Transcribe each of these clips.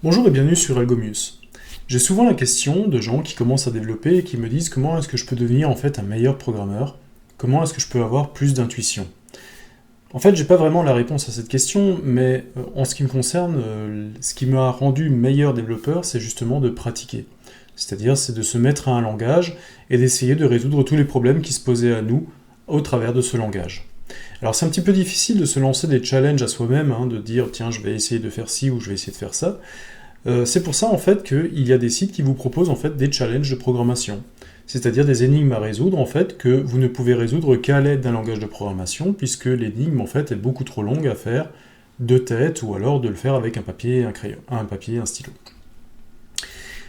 Bonjour et bienvenue sur Algomius. J'ai souvent la question de gens qui commencent à développer et qui me disent comment est-ce que je peux devenir en fait un meilleur programmeur, comment est-ce que je peux avoir plus d'intuition. En fait, j'ai pas vraiment la réponse à cette question, mais en ce qui me concerne, ce qui m'a rendu meilleur développeur, c'est justement de pratiquer. C'est-à-dire, c'est de se mettre à un langage et d'essayer de résoudre tous les problèmes qui se posaient à nous au travers de ce langage. Alors c'est un petit peu difficile de se lancer des challenges à soi-même, de dire tiens je vais essayer de faire ci ou je vais essayer de faire ça. C'est pour ça en fait qu'il y a des sites qui vous proposent en fait des challenges de programmation. C'est-à-dire des énigmes à résoudre en fait que vous ne pouvez résoudre qu'à l'aide d'un langage de programmation, puisque l'énigme en fait est beaucoup trop longue à faire de tête ou alors de le faire avec un papier, un crayon, un stylo.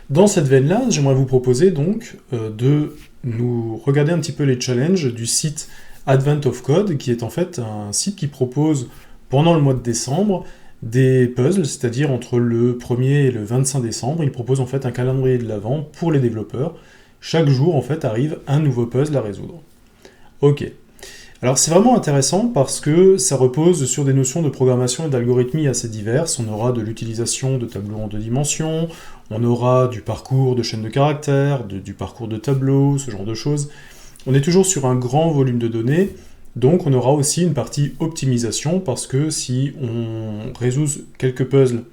Dans cette veine-là, j'aimerais vous proposer donc de nous regarder un petit peu les challenges du site Advent of Code, qui est en fait un site qui propose, pendant le mois de décembre, des puzzles, c'est-à-dire entre le 1er et le 25 décembre, il propose en fait un calendrier de l'Avent pour les développeurs. Chaque jour, en fait, arrive un nouveau puzzle à résoudre. Ok. Alors c'est vraiment intéressant parce que ça repose sur des notions de programmation et d'algorithmie assez diverses. On aura de l'utilisation de tableaux en 2 dimensions, on aura du parcours de chaînes de caractères, du parcours de tableaux, ce genre de choses. On est toujours sur un grand volume de données, donc on aura aussi une partie optimisation, parce que si on résout quelques puzzles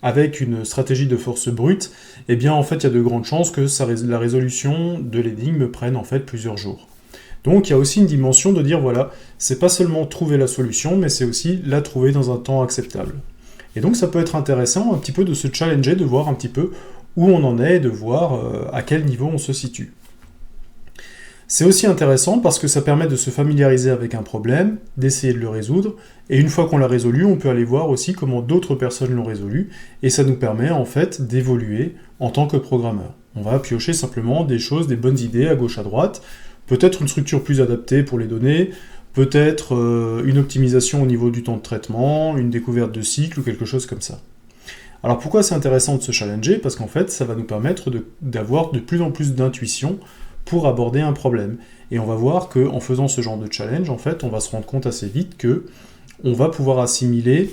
avec une stratégie de force brute, eh bien en fait il y a de grandes chances que la résolution de l'énigme prenne en fait plusieurs jours. Donc il y a aussi une dimension de dire voilà, c'est pas seulement trouver la solution, mais c'est aussi la trouver dans un temps acceptable. Et donc ça peut être intéressant un petit peu de se challenger, de voir un petit peu où on en est, de voir à quel niveau on se situe. C'est aussi intéressant parce que ça permet de se familiariser avec un problème, d'essayer de le résoudre, et une fois qu'on l'a résolu, on peut aller voir aussi comment d'autres personnes l'ont résolu, et ça nous permet en fait d'évoluer en tant que programmeur. On va piocher simplement des choses, des bonnes idées à gauche à droite, peut-être une structure plus adaptée pour les données, peut-être une optimisation au niveau du temps de traitement, une découverte de cycle ou quelque chose comme ça. Alors pourquoi c'est intéressant de se challenger? Parce qu'en fait, ça va nous permettre d'avoir de plus en plus d'intuition pour aborder un problème. Et on va voir qu'en faisant ce genre de challenge, en fait, on va se rendre compte assez vite que on va pouvoir assimiler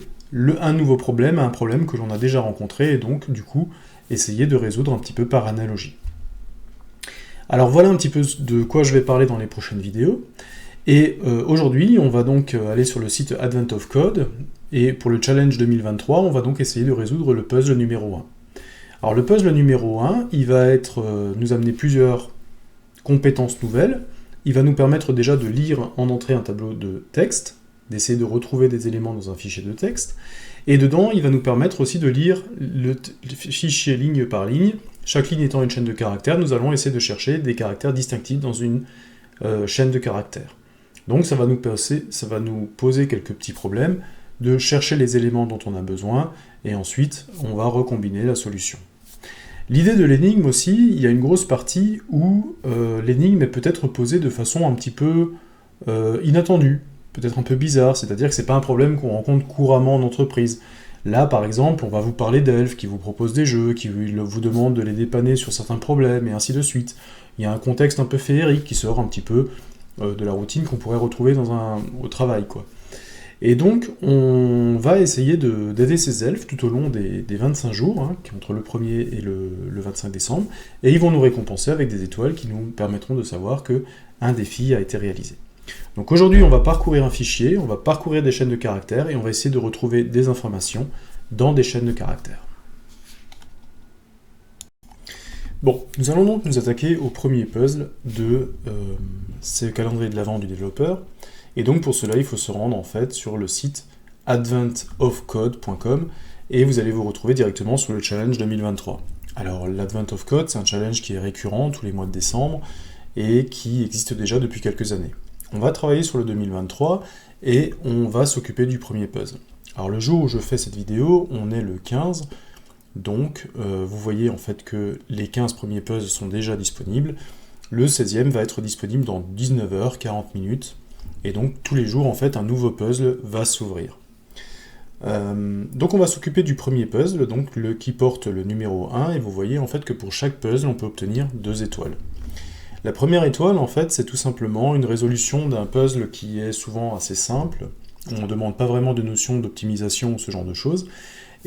un nouveau problème à un problème que l'on a déjà rencontré, et donc, du coup, essayer de résoudre un petit peu par analogie. Alors voilà un petit peu de quoi je vais parler dans les prochaines vidéos. Et aujourd'hui, on va donc aller sur le site Advent of Code, et pour le challenge 2023, on va donc essayer de résoudre le puzzle numéro 1. Alors le puzzle numéro 1, il va nous amener plusieurs compétences nouvelles. Il va nous permettre déjà de lire en entrée un tableau de texte, d'essayer de retrouver des éléments dans un fichier de texte, et dedans, il va nous permettre aussi de lire le fichier ligne par ligne. Chaque ligne étant une chaîne de caractères, nous allons essayer de chercher des caractères distinctifs dans une chaîne de caractères. Donc ça va nous poser quelques petits problèmes, de chercher les éléments dont on a besoin, et ensuite on va recombiner la solution. L'idée de l'énigme aussi, il y a une grosse partie où l'énigme est peut-être posée de façon un petit peu inattendue, peut-être un peu bizarre, c'est-à-dire que c'est pas un problème qu'on rencontre couramment en entreprise. Là, par exemple, on va vous parler d'elfes qui vous proposent des jeux, qui vous demandent de les dépanner sur certains problèmes, et ainsi de suite. Il y a un contexte un peu féerique qui sort un petit peu de la routine qu'on pourrait retrouver au travail, quoi. Et donc, on va essayer d'aider ces elfes tout au long des 25 jours, qui entre le 1er et le 25 décembre, et ils vont nous récompenser avec des étoiles qui nous permettront de savoir qu'un défi a été réalisé. Donc aujourd'hui, on va parcourir un fichier, on va parcourir des chaînes de caractères, et on va essayer de retrouver des informations dans des chaînes de caractères. Bon, nous allons donc nous attaquer au premier puzzle de ce calendrier de l'Avent du développeur. Et donc pour cela, il faut se rendre en fait sur le site adventofcode.com et vous allez vous retrouver directement sur le challenge 2023. Alors l'Advent of Code, c'est un challenge qui est récurrent tous les mois de décembre et qui existe déjà depuis quelques années. On va travailler sur le 2023 et on va s'occuper du premier puzzle. Alors le jour où je fais cette vidéo, on est le 15, donc vous voyez en fait que les 15 premiers puzzles sont déjà disponibles. Le 16e va être disponible dans 19h40. Et donc tous les jours, en fait, un nouveau puzzle va s'ouvrir. Donc on va s'occuper du premier puzzle, donc qui porte le numéro 1, et vous voyez en fait que pour chaque puzzle, on peut obtenir 2 étoiles. La première étoile, en fait, c'est tout simplement une résolution d'un puzzle qui est souvent assez simple. On ne demande pas vraiment de notion d'optimisation ou ce genre de choses.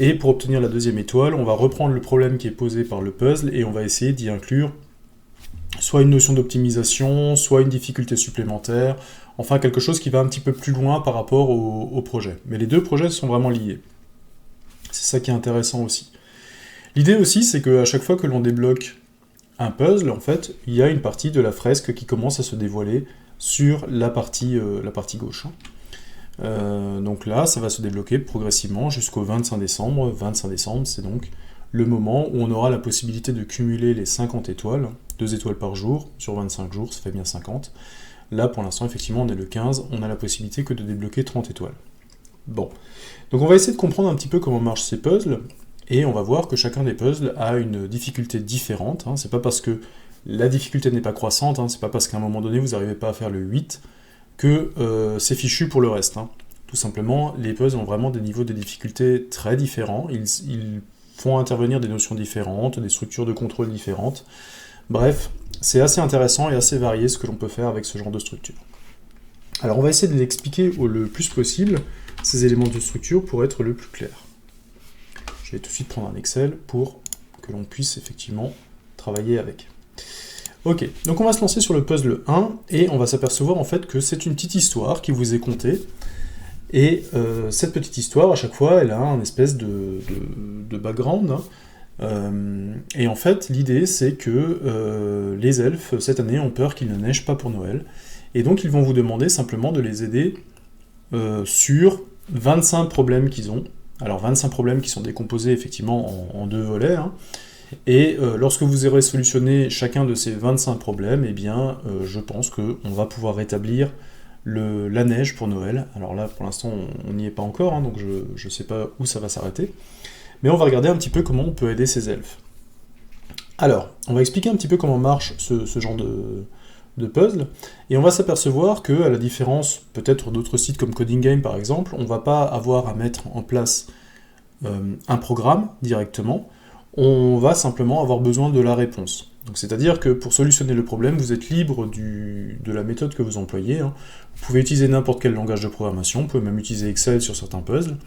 Et pour obtenir la deuxième étoile, on va reprendre le problème qui est posé par le puzzle et on va essayer d'y inclure soit une notion d'optimisation, soit une difficulté supplémentaire, enfin quelque chose qui va un petit peu plus loin par rapport au projet. Mais les deux projets sont vraiment liés. C'est ça qui est intéressant aussi. L'idée aussi, c'est qu'à chaque fois que l'on débloque un puzzle, en fait, il y a une partie de la fresque qui commence à se dévoiler sur la partie gauche. Donc là, ça va se débloquer progressivement jusqu'au 25 décembre. 25 décembre, c'est donc le moment où on aura la possibilité de cumuler les 50 étoiles, 2 étoiles par jour, sur 25 jours, ça fait bien 50. Là, pour l'instant, effectivement, on est le 15, on a la possibilité que de débloquer 30 étoiles. Bon, donc on va essayer de comprendre un petit peu comment marchent ces puzzles, et on va voir que chacun des puzzles a une difficulté différente. C'est pas parce que la difficulté n'est pas croissante, c'est pas parce qu'à un moment donné vous n'arrivez pas à faire le 8 que c'est fichu pour le reste. Tout simplement, les puzzles ont vraiment des niveaux de difficulté très différents, ils font intervenir des notions différentes, des structures de contrôle différentes. Bref, c'est assez intéressant et assez varié ce que l'on peut faire avec ce genre de structure. Alors on va essayer de l'expliquer le plus possible, ces éléments de structure, pour être le plus clair. Je vais tout de suite prendre un Excel pour que l'on puisse effectivement travailler avec. Ok, donc on va se lancer sur le puzzle 1, et on va s'apercevoir en fait que c'est une petite histoire qui vous est contée, et cette petite histoire, à chaque fois, elle a un espèce de background, et en fait, l'idée c'est que les elfes, cette année, ont peur qu'il ne neige pas pour Noël, et donc ils vont vous demander simplement de les aider sur 25 problèmes qu'ils ont. Alors 25 problèmes qui sont décomposés effectivement en deux volets, et lorsque vous aurez solutionné chacun de ces 25 problèmes, eh bien je pense qu'on va pouvoir rétablir la neige pour Noël. Alors là pour l'instant on n'y est pas encore, donc je ne sais pas où ça va s'arrêter, mais on va regarder un petit peu comment on peut aider ces elfes. Alors, on va expliquer un petit peu comment marche ce genre de puzzle, et on va s'apercevoir que, à la différence peut-être d'autres sites comme Coding Game par exemple, on va pas avoir à mettre en place un programme directement, on va simplement avoir besoin de la réponse. Donc c'est-à-dire que pour solutionner le problème, vous êtes libre de la méthode que vous employez. Vous pouvez utiliser n'importe quel langage de programmation, vous pouvez même utiliser Excel sur certains puzzles.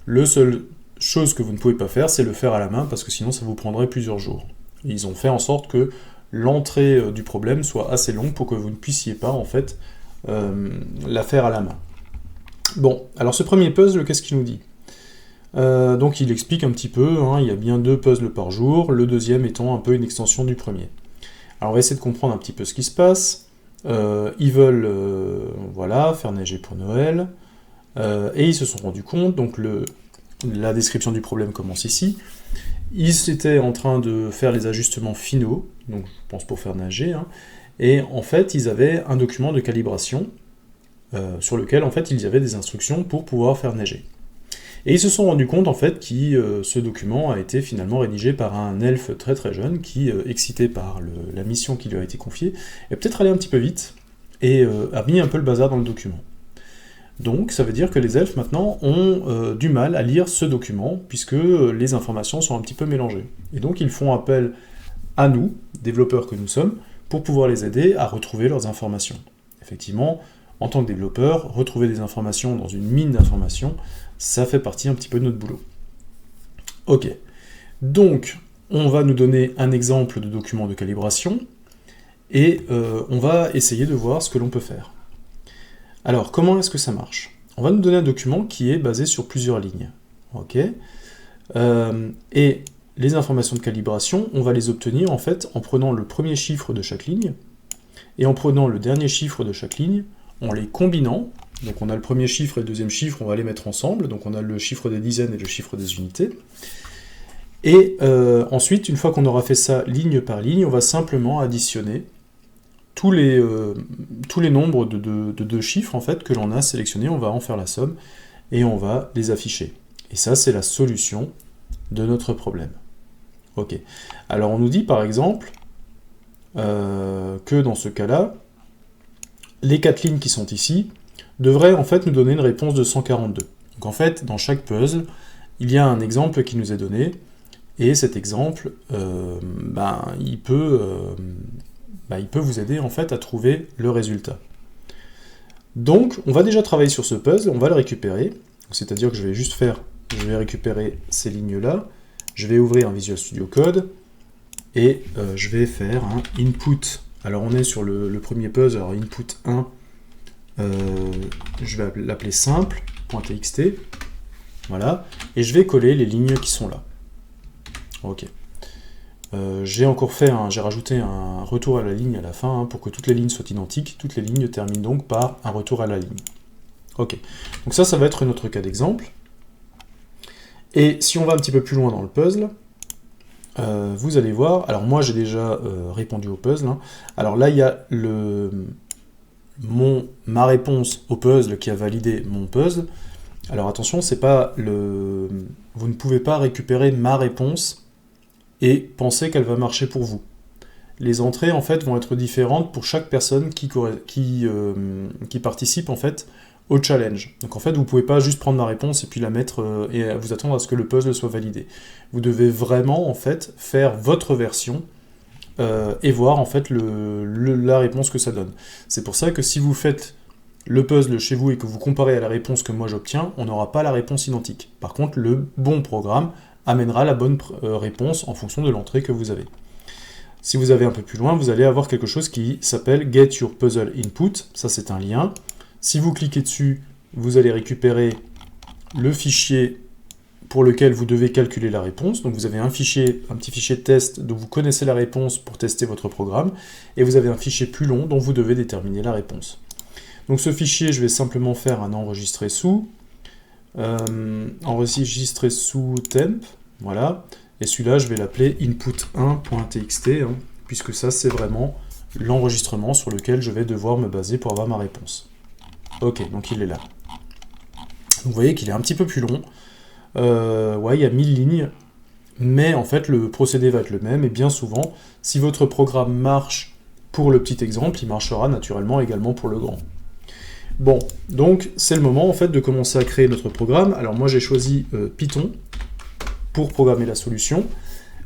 Le seul chose que vous ne pouvez pas faire, c'est le faire à la main, parce que sinon ça vous prendrait plusieurs jours. Et ils ont fait en sorte que l'entrée du problème soit assez longue pour que vous ne puissiez pas, en fait, la faire à la main. Bon, alors ce premier puzzle, qu'est-ce qu'il nous dit ? Donc il explique un petit peu, il y a bien 2 puzzles par jour, le deuxième étant un peu une extension du premier. Alors on va essayer de comprendre un petit peu ce qui se passe. Ils veulent voilà, faire neiger pour Noël, et ils se sont rendus compte, donc la description du problème commence ici. Ils étaient en train de faire les ajustements finaux, donc je pense pour faire neiger, et en fait ils avaient un document de calibration sur lequel en fait il y avait des instructions pour pouvoir faire neiger. Et ils se sont rendus compte en fait que ce document a été finalement rédigé par un elfe très très jeune qui, excité par la mission qui lui a été confiée, est peut-être allé un petit peu vite et a mis un peu le bazar dans le document. Donc ça veut dire que les elfes maintenant ont du mal à lire ce document puisque les informations sont un petit peu mélangées. Et donc ils font appel à nous, développeurs que nous sommes, pour pouvoir les aider à retrouver leurs informations. Effectivement, en tant que développeur, retrouver des informations dans une mine d'informations, ça fait partie un petit peu de notre boulot. Ok, donc on va nous donner un exemple de document de calibration, et on va essayer de voir ce que l'on peut faire. Alors, comment est-ce que ça marche ? On va nous donner un document qui est basé sur plusieurs lignes. Ok, et les informations de calibration, on va les obtenir en fait en prenant le premier chiffre de chaque ligne, et en prenant le dernier chiffre de chaque ligne, en les combinant. Donc on a le premier chiffre et le deuxième chiffre, on va les mettre ensemble, donc on a le chiffre des dizaines et le chiffre des unités. Et ensuite, une fois qu'on aura fait ça ligne par ligne, on va simplement additionner tous les nombres de deux chiffres en fait, que l'on a sélectionnés, on va en faire la somme, et on va les afficher. Et ça, c'est la solution de notre problème. Ok. Alors on nous dit par exemple que dans ce cas-là, les 4 lignes qui sont ici devraient en fait nous donner une réponse de 142. Donc en fait, dans chaque puzzle, il y a un exemple qui nous est donné, et cet exemple, il peut vous aider en fait à trouver le résultat. Donc, on va déjà travailler sur ce puzzle, on va le récupérer, c'est-à-dire que je vais juste faire je vais récupérer ces lignes-là, je vais ouvrir un Visual Studio Code, et je vais faire un input. Alors on est sur le premier puzzle, alors input 1, je vais l'appeler simple.txt, voilà, et je vais coller les lignes qui sont là. Ok. J'ai rajouté un retour à la ligne à la fin, pour que toutes les lignes soient identiques. Toutes les lignes terminent donc par un retour à la ligne. Ok, donc ça va être notre cas d'exemple. Et si on va un petit peu plus loin dans le puzzle, vous allez voir, alors moi j'ai déjà répondu au puzzle, hein. Alors là il y a ma réponse au puzzle qui a validé mon puzzle. Alors attention, c'est pas vous ne pouvez pas récupérer ma réponse et penser qu'elle va marcher pour vous. Les entrées en fait vont être différentes pour chaque personne qui participe en fait au challenge. Donc en fait vous ne pouvez pas juste prendre ma réponse et puis la mettre et vous attendre à ce que le puzzle soit validé. Vous devez vraiment en fait faire votre version et voir en fait la réponse que ça donne. C'est pour ça que si vous faites le puzzle chez vous et que vous comparez à la réponse que moi j'obtiens, on n'aura pas la réponse identique. Par contre, le bon programme amènera la bonne réponse en fonction de l'entrée que vous avez. Si vous avez un peu plus loin, vous allez avoir quelque chose qui s'appelle Get Your Puzzle Input. Ça, c'est un lien. Si vous cliquez dessus, vous allez récupérer le fichier pour lequel vous devez calculer la réponse. Donc vous avez un petit fichier de test dont vous connaissez la réponse pour tester votre programme, et vous avez un fichier plus long dont vous devez déterminer la réponse. Donc ce fichier, je vais simplement faire un enregistrer sous temp, voilà, et celui-là, je vais l'appeler input1.txt, hein, puisque ça, c'est vraiment l'enregistrement sur lequel je vais devoir me baser pour avoir ma réponse. Ok, donc il est là. Donc vous voyez qu'il est un petit peu plus long. Ouais, il y a 1000 lignes, mais en fait, le procédé va être le même, et bien souvent, si votre programme marche pour le petit exemple, il marchera naturellement également pour le grand. Bon, donc c'est le moment en fait de commencer à créer notre programme. Alors moi j'ai choisi Python pour programmer la solution.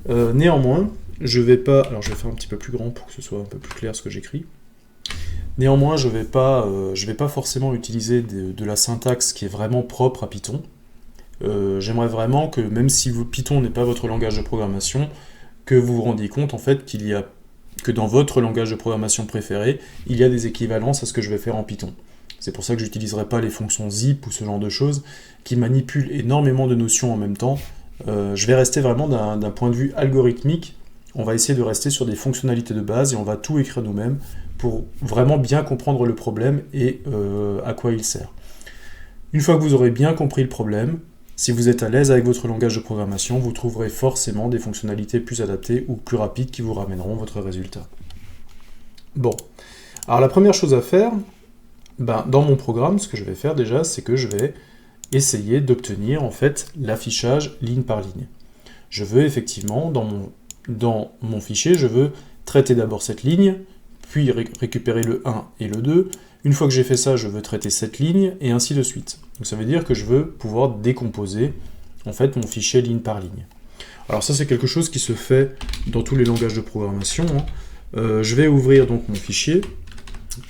Néanmoins, je vais faire un petit peu plus grand pour que ce soit un peu plus clair ce que j'écris. Néanmoins, je vais pas forcément utiliser de la syntaxe qui est vraiment propre à Python. J'aimerais vraiment que, même si Python n'est pas votre langage de programmation, que vous vous rendiez compte en fait que dans votre langage de programmation préféré, il y a des équivalences à ce que je vais faire en Python. C'est pour ça que je n'utiliserai pas les fonctions zip ou ce genre de choses qui manipulent énormément de notions en même temps. Je vais rester vraiment d'un point de vue algorithmique. On va essayer de rester sur des fonctionnalités de base et on va tout écrire nous-mêmes pour vraiment bien comprendre le problème et à quoi il sert. Une fois que vous aurez bien compris le problème, si vous êtes à l'aise avec votre langage de programmation, vous trouverez forcément des fonctionnalités plus adaptées ou plus rapides qui vous ramèneront votre résultat. Bon, alors la première chose à faire, dans mon programme, ce que je vais faire déjà, c'est que je vais essayer d'obtenir en fait l'affichage ligne par ligne. Je veux effectivement, dans mon fichier, je veux traiter d'abord cette ligne, puis récupérer le 1 et le 2. Une fois que j'ai fait ça, je veux traiter cette ligne, et ainsi de suite. Donc ça veut dire que je veux pouvoir décomposer en fait mon fichier ligne par ligne. Alors ça, c'est quelque chose qui se fait dans tous les langages de programmation, hein. Je vais ouvrir donc mon fichier.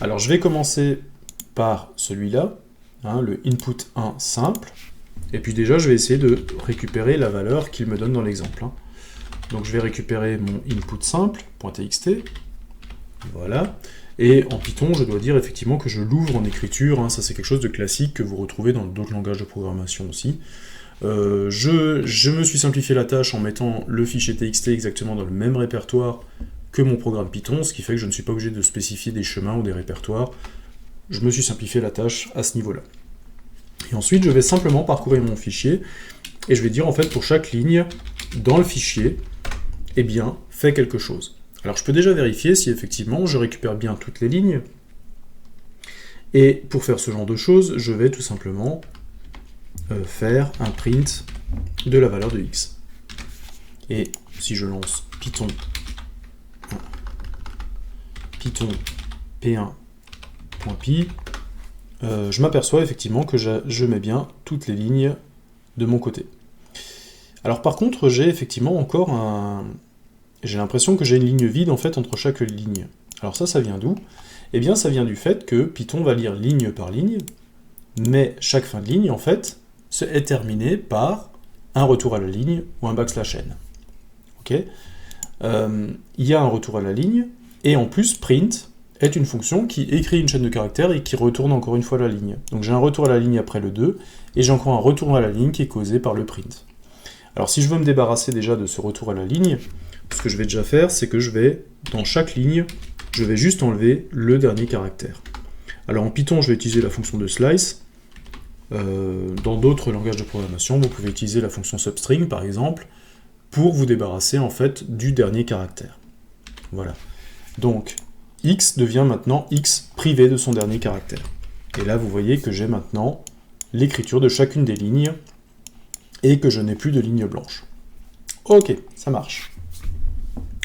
Alors je vais commencer par celui-là, hein, le input1 simple, et puis déjà je vais essayer de récupérer la valeur qu'il me donne dans l'exemple, hein. Donc je vais récupérer mon input simple.txt, voilà, et en Python je dois dire effectivement que je l'ouvre en écriture, hein. Ça c'est quelque chose de classique que vous retrouvez dans d'autres langages de programmation aussi. Je me suis simplifié la tâche en mettant le fichier txt exactement dans le même répertoire que mon programme Python, ce qui fait que je ne suis pas obligé de spécifier des chemins ou des répertoires. Je me suis simplifié la tâche à ce niveau-là. Et ensuite, je vais simplement parcourir mon fichier, et je vais dire en fait pour chaque ligne dans le fichier, eh bien, fais quelque chose. Alors je peux déjà vérifier si effectivement je récupère bien toutes les lignes, et pour faire ce genre de choses, je vais tout simplement faire un print de la valeur de x. Et si je lance Python p1.py, je m'aperçois effectivement que je mets bien toutes les lignes de mon côté. Alors par contre, j'ai effectivement encore j'ai l'impression que j'ai une ligne vide en fait entre chaque ligne. Alors ça vient d'où? Eh bien ça vient du fait que Python va lire ligne par ligne, mais chaque fin de ligne en fait est terminé par un retour à la ligne ou un backslash n. Okay, il y a un retour à la ligne, et en plus print est une fonction qui écrit une chaîne de caractères et qui retourne encore une fois la ligne. Donc j'ai un retour à la ligne après le 2, et j'ai encore un retour à la ligne qui est causé par le print. Alors si je veux me débarrasser déjà de ce retour à la ligne, ce que je vais déjà faire, c'est que je vais, dans chaque ligne, je vais juste enlever le dernier caractère. Alors en Python, je vais utiliser la fonction de slice. Dans d'autres langages de programmation, vous pouvez utiliser la fonction substring, par exemple, pour vous débarrasser en fait du dernier caractère. Voilà. Donc, x devient maintenant x privé de son dernier caractère. Et là, vous voyez que j'ai maintenant l'écriture de chacune des lignes et que je n'ai plus de ligne blanche. Ok, ça marche.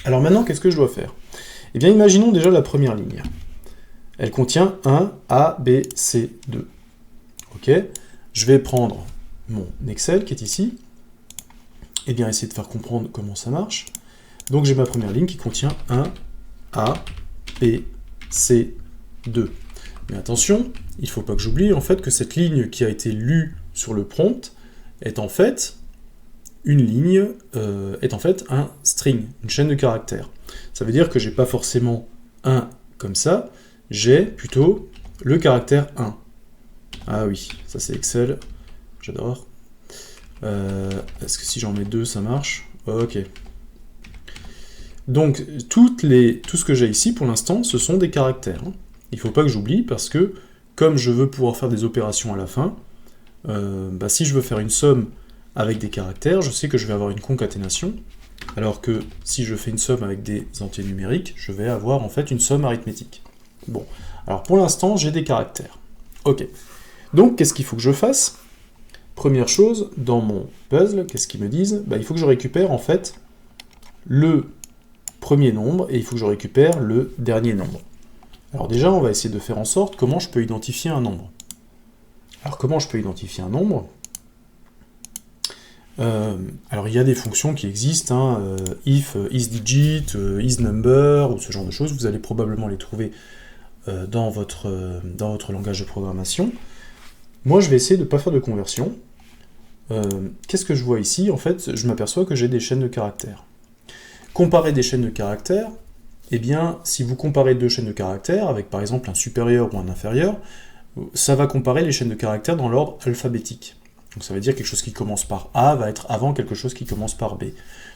Alors maintenant, qu'est-ce que je dois faire? Eh bien, imaginons déjà la première ligne. Elle contient un A, B, C, 2. Ok, je vais prendre mon Excel qui est ici, et bien essayer de faire comprendre comment ça marche. Donc j'ai ma première ligne qui contient un A, B, C, 2. Mais attention, il ne faut pas que j'oublie en fait que cette ligne qui a été lue sur le prompt est en fait une ligne, est en fait un string, une chaîne de caractères. Ça veut dire que j'ai pas forcément un comme ça, j'ai plutôt le caractère 1. Ah oui, ça c'est Excel, j'adore. Est-ce que si j'en mets 2, ça marche? Ok. Donc, tout ce que j'ai ici, pour l'instant, ce sont des caractères. Il ne faut pas que j'oublie, parce que, comme je veux pouvoir faire des opérations à la fin, si je veux faire une somme avec des caractères, je sais que je vais avoir une concaténation, alors que si je fais une somme avec des entiers numériques, je vais avoir en fait une somme arithmétique. Bon, alors pour l'instant, j'ai des caractères. Ok. Donc, qu'est-ce qu'il faut que je fasse? Première chose, dans mon puzzle, qu'est-ce qu'ils me disent? Il faut que je récupère en fait le premier nombre, et il faut que je récupère le dernier nombre. Alors déjà, on va essayer de faire en sorte comment je peux identifier un nombre. Alors comment je peux identifier un nombre? Alors il y a des fonctions qui existent, if, isDigit, isNumber, ou ce genre de choses, vous allez probablement les trouver dans votre langage de programmation. Moi, je vais essayer de ne pas faire de conversion. Qu'est-ce que je vois ici? En fait, je m'aperçois que j'ai des chaînes de caractères. Comparer des chaînes de caractères, eh bien, si vous comparez deux chaînes de caractères, avec par exemple un supérieur ou un inférieur, ça va comparer les chaînes de caractères dans l'ordre alphabétique. Donc ça veut dire quelque chose qui commence par A va être avant quelque chose qui commence par B.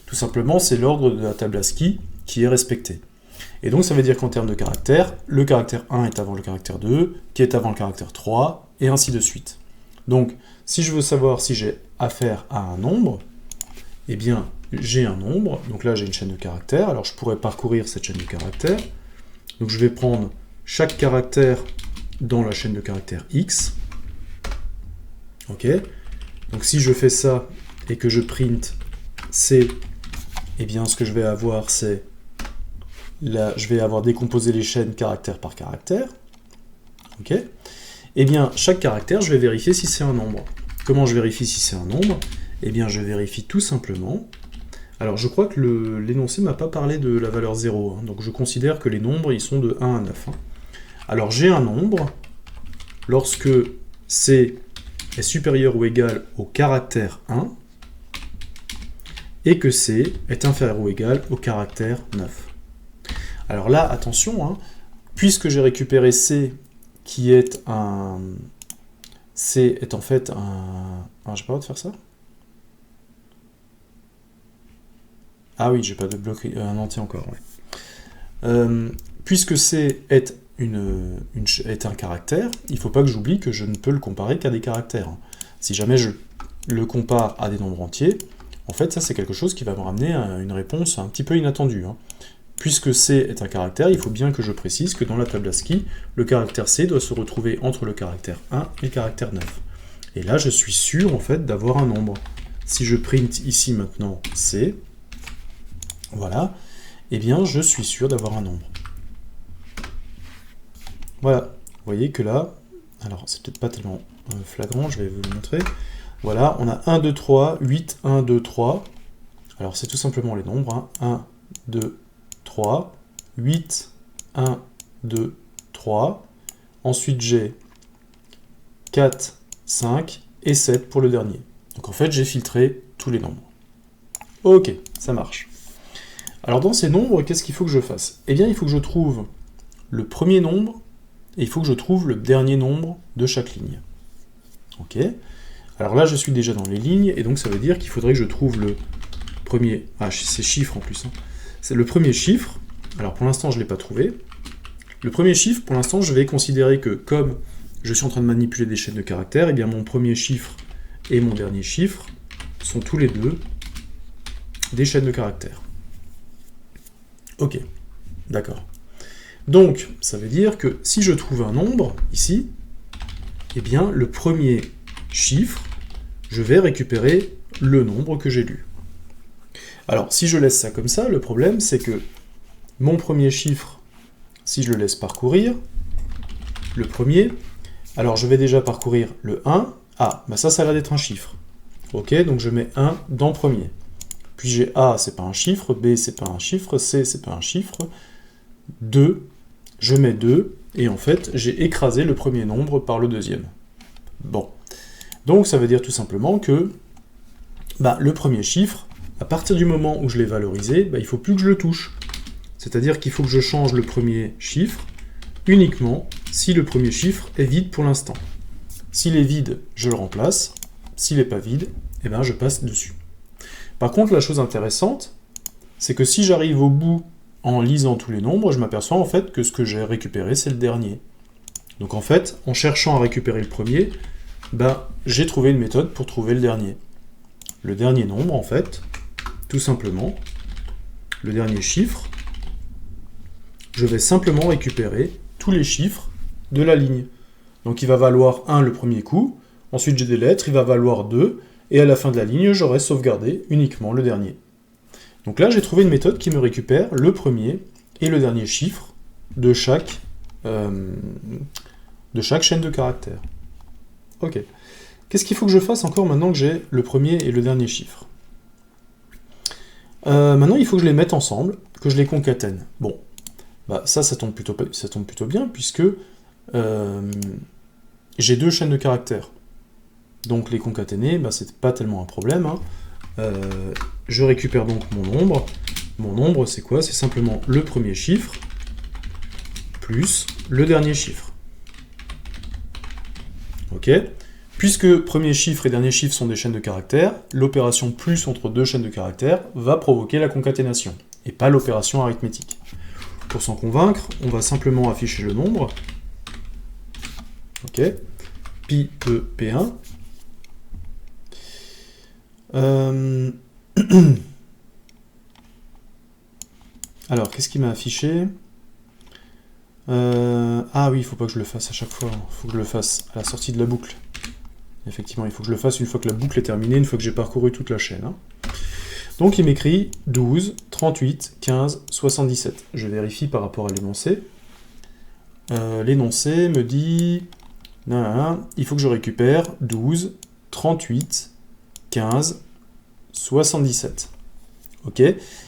Tout simplement, c'est l'ordre de la table ASCII qui est respecté. Et donc ça veut dire qu'en termes de caractères, le caractère 1 est avant le caractère 2, qui est avant le caractère 3, et ainsi de suite. Donc, si je veux savoir si j'ai affaire à un nombre, eh bien, j'ai un nombre, donc là j'ai une chaîne de caractères, alors je pourrais parcourir cette chaîne de caractères, donc je vais prendre chaque caractère dans la chaîne de caractères X, ok, donc si je fais ça et que je print C, eh bien ce que je vais avoir c'est, là je vais avoir décomposé les chaînes caractère par caractère, ok, eh bien chaque caractère je vais vérifier si c'est un nombre. Comment je vérifie si c'est un nombre? Eh bien je vérifie tout simplement. Alors je crois que l'énoncé ne m'a pas parlé de la valeur 0, donc je considère que les nombres ils sont de 1 à 9. Alors j'ai un nombre, lorsque C est supérieur ou égal au caractère 1, et que C est inférieur ou égal au caractère 9. Alors là, attention, puisque j'ai récupéré C qui est un... C est en fait un... Ah, j'ai pas le droit de faire ça? Ah oui, j'ai pas de bloc un entier encore, ouais. Puisque C est, est un caractère, il ne faut pas que j'oublie que je ne peux le comparer qu'à des caractères. Si jamais je le compare à des nombres entiers, en fait, ça c'est quelque chose qui va me ramener à une réponse un petit peu inattendue. Puisque C est un caractère, il faut bien que je précise que dans la table ASCII, le caractère C doit se retrouver entre le caractère 1 et le caractère 9. Et là, je suis sûr en fait d'avoir un nombre. Si je print ici maintenant C, voilà, eh bien je suis sûr d'avoir un nombre. Voilà, vous voyez que là, alors c'est peut-être pas tellement flagrant, je vais vous le montrer. Voilà, on a 1, 2, 3, 8, 1, 2, 3. Alors c'est tout simplement les nombres, 1, 2, 3, 8, 1, 2, 3. Ensuite j'ai 4, 5 et 7 pour le dernier. Donc en fait, j'ai filtré tous les nombres. Ok, ça marche. Alors dans ces nombres, qu'est-ce qu'il faut que je fasse? Eh bien, il faut que je trouve le premier nombre, et il faut que je trouve le dernier nombre de chaque ligne. Ok. Alors là, je suis déjà dans les lignes, et donc ça veut dire qu'il faudrait que je trouve le premier... Ah, c'est chiffre en plus. Hein. C'est le premier chiffre. Alors pour l'instant, je ne l'ai pas trouvé. Le premier chiffre, pour l'instant, je vais considérer que comme je suis en train de manipuler des chaînes de caractères, eh bien mon premier chiffre et mon dernier chiffre sont tous les deux des chaînes de caractères. Ok, d'accord. Donc, ça veut dire que si je trouve un nombre, ici, eh bien, le premier chiffre, je vais récupérer le nombre que j'ai lu. Alors, si je laisse ça comme ça, le problème, c'est que mon premier chiffre, si je le laisse parcourir, le premier, alors je vais déjà parcourir le 1. Ah, bah ça a l'air d'être un chiffre. Ok, donc je mets 1 dans premier. Puis j'ai A, c'est pas un chiffre, B, c'est pas un chiffre, C, c'est pas un chiffre, 2, je mets 2, et en fait, j'ai écrasé le premier nombre par le deuxième. Bon. Donc ça veut dire tout simplement que le premier chiffre, à partir du moment où je l'ai valorisé, il ne faut plus que je le touche. C'est-à-dire qu'il faut que je change le premier chiffre uniquement si le premier chiffre est vide pour l'instant. S'il est vide, je le remplace. S'il n'est pas vide, eh ben, je passe dessus. Par contre, la chose intéressante, c'est que si j'arrive au bout en lisant tous les nombres, je m'aperçois en fait que ce que j'ai récupéré, c'est le dernier. Donc en fait, en cherchant à récupérer le premier, j'ai trouvé une méthode pour trouver le dernier. Le dernier nombre, en fait, tout simplement, le dernier chiffre, je vais simplement récupérer tous les chiffres de la ligne. Donc il va valoir 1 le premier coup, ensuite j'ai des lettres, il va valoir 2, et à la fin de la ligne, j'aurai sauvegardé uniquement le dernier. Donc là, j'ai trouvé une méthode qui me récupère le premier et le dernier chiffre de chaque chaîne de caractères. Ok. Qu'est-ce qu'il faut que je fasse encore maintenant que j'ai le premier et le dernier chiffre? Maintenant, il faut que je les mette ensemble, que je les concatène. Bon, ça tombe plutôt bien, puisque j'ai deux chaînes de caractères. Donc les concaténer, c'est pas tellement un problème. Hein. Je récupère donc mon nombre. Mon nombre, c'est quoi? C'est simplement le premier chiffre plus le dernier chiffre. Ok? Puisque premier chiffre et dernier chiffre sont des chaînes de caractères, l'opération plus entre deux chaînes de caractères va provoquer la concaténation, et pas l'opération arithmétique. Pour s'en convaincre, on va simplement afficher le nombre. Ok? Pi de P1. Alors, qu'est-ce qu'il m'a affiché? Ah oui, il ne faut pas que je le fasse à chaque fois, il faut que je le fasse à la sortie de la boucle. Effectivement, il faut que je le fasse une fois que la boucle est terminée, une fois que j'ai parcouru toute la chaîne. Hein. Donc il m'écrit 12, 38, 15, 77. Je vérifie par rapport à l'énoncé. L'énoncé me dit... il faut que je récupère 12, 38, 15, 77. Ok.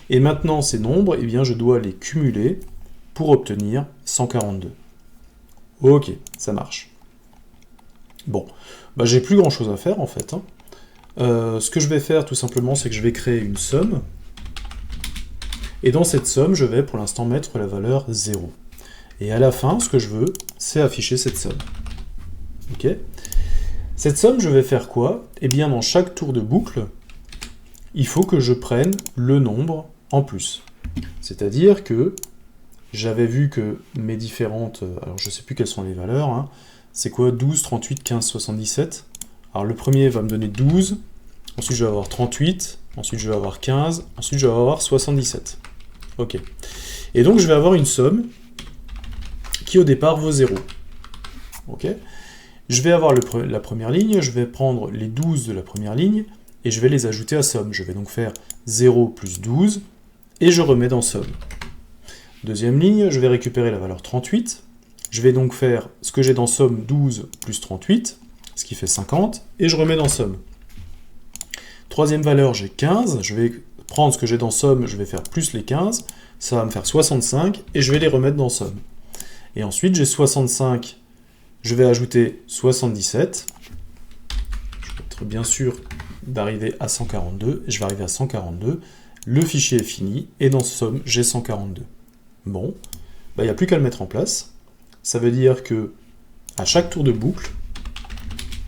Et maintenant, ces nombres, eh bien, je dois les cumuler pour obtenir 142. Ok, ça marche. Bon, j'ai plus grand chose à faire en fait. Hein. Ce que je vais faire tout simplement, c'est que je vais créer une somme. Et dans cette somme, je vais pour l'instant mettre la valeur 0. Et à la fin, ce que je veux, c'est afficher cette somme. Ok. Cette somme, je vais faire quoi? Eh bien, dans chaque tour de boucle, il faut que je prenne le nombre en plus. C'est-à-dire que j'avais vu que mes différentes... Alors, je ne sais plus quelles sont les valeurs. Hein. C'est quoi? 12, 38, 15, 77. Alors, le premier va me donner 12. Ensuite, je vais avoir 38. Ensuite, je vais avoir 15. Ensuite, je vais avoir 77. Ok. Et donc, je vais avoir une somme qui, au départ, vaut 0. Ok. Je vais avoir la première ligne. Je vais prendre les 12 de la première ligne et je vais les ajouter à somme. Je vais donc faire 0 plus 12 et je remets dans somme. Deuxième ligne, je vais récupérer la valeur 38. Je vais donc faire ce que j'ai dans somme 12 plus 38, ce qui fait 50, et je remets dans somme. Troisième valeur, j'ai 15. Je vais prendre ce que j'ai dans somme, je vais faire plus les 15. Ça va me faire 65, et je vais les remettre dans somme. Et ensuite, j'ai 65. Je vais ajouter 77. Je permettre bien sûr d'arriver à 142, je vais arriver à 142, le fichier est fini, et dans somme, j'ai 142. Bon, il n'y a plus qu'à le mettre en place. Ça veut dire que à chaque tour de boucle,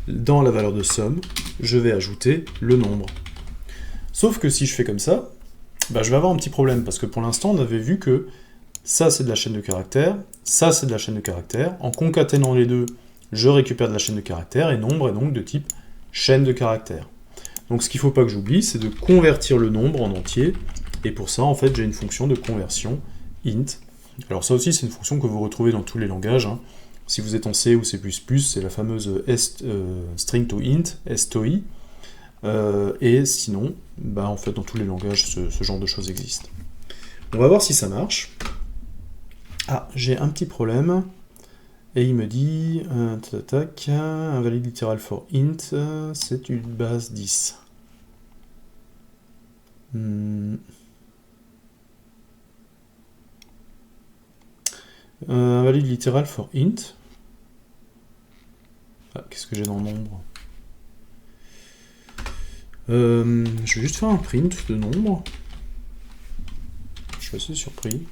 dans la valeur de somme, je vais ajouter le nombre. Sauf que si je fais comme ça, je vais avoir un petit problème, parce que pour l'instant, on avait vu que ça, c'est de la chaîne de caractères, ça, c'est de la chaîne de caractères. En concaténant les deux, je récupère de la chaîne de caractères, et nombre est donc de type chaîne de caractères. Donc ce qu'il ne faut pas que j'oublie, c'est de convertir le nombre en entier, et pour ça, en fait, j'ai une fonction de conversion int. Alors ça aussi, c'est une fonction que vous retrouvez dans tous les langages, hein. Si vous êtes en C ou C++, c'est la fameuse string to int, stoi, et sinon, en fait, dans tous les langages, ce genre de choses existe. On va voir si ça marche. Ah, j'ai un petit problème, et il me dit, invalid literal for int, c'est une base 10. Invalid literal for int. Ah, qu'est-ce que j'ai dans le nombre? Je vais juste faire un print de nombre. Je suis assez surpris.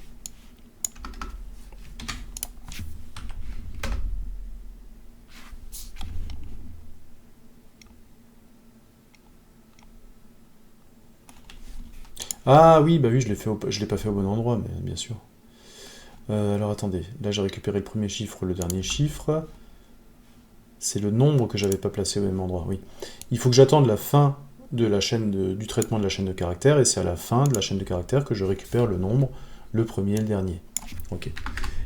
Ah oui, oui, je l'ai pas fait au bon endroit, mais bien sûr. Alors attendez, là j'ai récupéré le premier chiffre, le dernier chiffre. C'est le nombre que j'avais pas placé au même endroit, oui. Il faut que j'attende la fin de la chaîne du traitement de la chaîne de caractères, et c'est à la fin de la chaîne de caractères que je récupère le nombre, le premier et le dernier. Ok.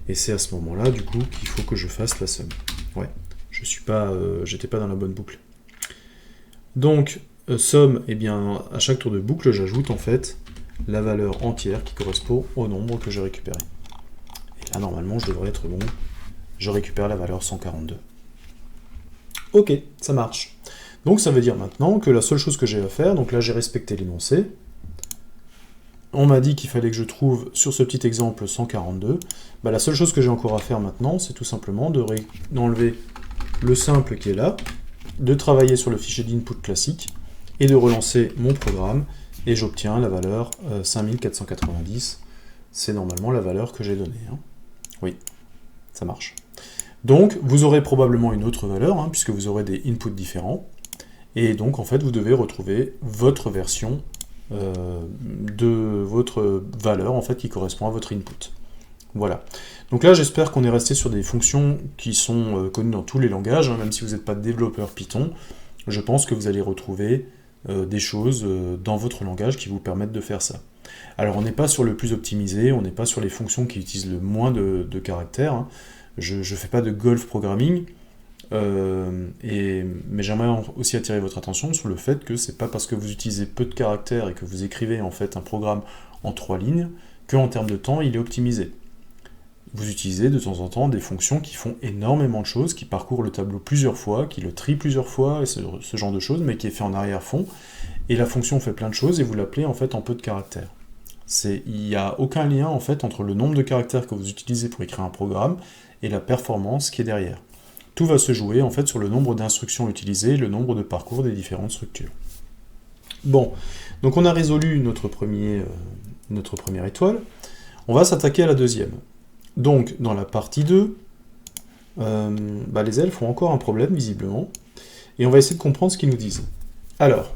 Et c'est à ce moment-là, du coup, qu'il faut que je fasse la somme. Ouais, j'étais pas dans la bonne boucle. Donc, somme, eh bien, à chaque tour de boucle, j'ajoute en fait la valeur entière qui correspond au nombre que j'ai récupéré. Et là, normalement, je devrais être bon. Je récupère la valeur 142. Ok, ça marche. Donc ça veut dire maintenant que la seule chose que j'ai à faire, donc là j'ai respecté l'énoncé, on m'a dit qu'il fallait que je trouve sur ce petit exemple 142, la seule chose que j'ai encore à faire maintenant, c'est tout simplement d'enlever le simple qui est là, de travailler sur le fichier d'input classique, et de relancer mon programme, et j'obtiens la valeur 5490, c'est normalement la valeur que j'ai donnée. Hein. Oui, ça marche. Donc, vous aurez probablement une autre valeur, hein, puisque vous aurez des inputs différents, et donc, en fait, vous devez retrouver votre version de votre valeur, en fait, qui correspond à votre input. Voilà. Donc là, j'espère qu'on est resté sur des fonctions qui sont connues dans tous les langages, hein, même si vous n'êtes pas développeur Python, je pense que vous allez retrouver des choses dans votre langage qui vous permettent de faire ça. Alors, on n'est pas sur le plus optimisé, on n'est pas sur les fonctions qui utilisent le moins de caractères, hein. Je ne fais pas de golf programming, mais j'aimerais aussi attirer votre attention sur le fait que c'est pas parce que vous utilisez peu de caractères et que vous écrivez en fait un programme en 3 lignes qu'en termes de temps il est optimisé. Vous utilisez de temps en temps des fonctions qui font énormément de choses, qui parcourent le tableau plusieurs fois, qui le trient plusieurs fois, et ce genre de choses, mais qui est fait en arrière-fond, et la fonction fait plein de choses et vous l'appelez en fait en peu de caractères. Il n'y a aucun lien en fait entre le nombre de caractères que vous utilisez pour écrire un programme et la performance qui est derrière. Tout va se jouer en fait sur le nombre d'instructions utilisées, le nombre de parcours des différentes structures. Bon, donc on a résolu notre première étoile. On va s'attaquer à la deuxième. Donc dans la partie 2, les elfes ont encore un problème visiblement, et on va essayer de comprendre ce qu'ils nous disent. Alors,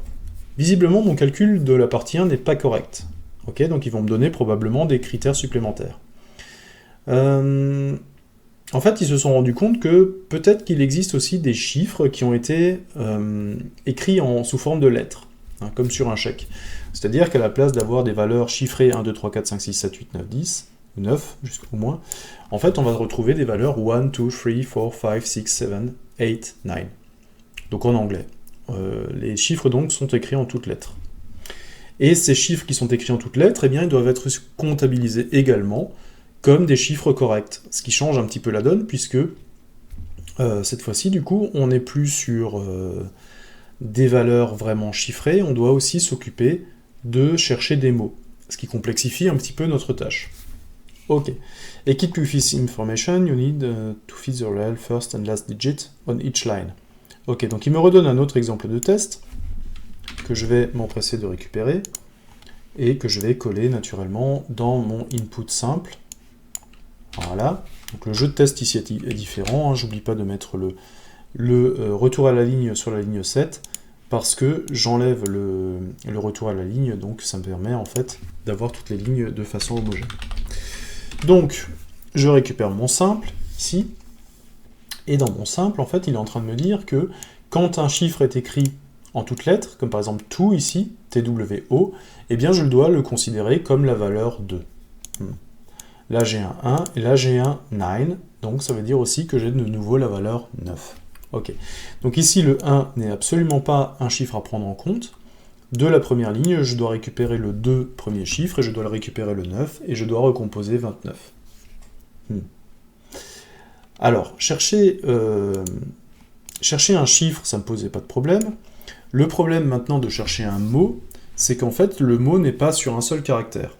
visiblement mon calcul de la partie 1 n'est pas correct. Ok, donc ils vont me donner probablement des critères supplémentaires. En fait, ils se sont rendus compte que peut-être qu'il existe aussi des chiffres qui ont été écrits sous forme de lettres, hein, comme sur un chèque. C'est-à-dire qu'à la place d'avoir des valeurs chiffrées 1, 2, 3, 4, 5, 6, 7, 8, 9, 10, ou 9 jusqu'au moins, en fait on va retrouver des valeurs 1, 2, 3, 4, 5, 6, 7, 8, 9. Donc en anglais. Les chiffres donc sont écrits en toutes lettres. Et ces chiffres qui sont écrits en toutes lettres, eh bien, ils doivent être comptabilisés également comme des chiffres corrects. Ce qui change un petit peu la donne, puisque cette fois-ci, du coup, on n'est plus sur des valeurs vraiment chiffrées, on doit aussi s'occuper de chercher des mots, ce qui complexifie un petit peu notre tâche. Ok. Et keep with this information, you need to fit the real first and last digit on each line. Ok, donc il me redonne un autre exemple de test que je vais m'empresser de récupérer et que je vais coller naturellement dans mon input simple. Voilà. Donc le jeu de test ici est différent, hein. J'oublie pas de mettre le retour à la ligne sur la ligne 7 parce que j'enlève le retour à la ligne, donc ça me permet en fait d'avoir toutes les lignes de façon homogène. Donc je récupère mon simple ici, et dans mon simple en fait il est en train de me dire que quand un chiffre est écrit en toutes lettres, comme par exemple to ici, TWO, eh bien je dois le considérer comme la valeur 2. Là j'ai un 1 et là j'ai un 9, donc ça veut dire aussi que j'ai de nouveau la valeur 9. Ok, donc ici le 1 n'est absolument pas un chiffre à prendre en compte. De la première ligne, je dois récupérer le 2 premier chiffre et je dois le récupérer le 9 et je dois recomposer 29. Alors, chercher un chiffre, ça ne me posait pas de problème. Le problème maintenant de chercher un mot, c'est qu'en fait le mot n'est pas sur un seul caractère.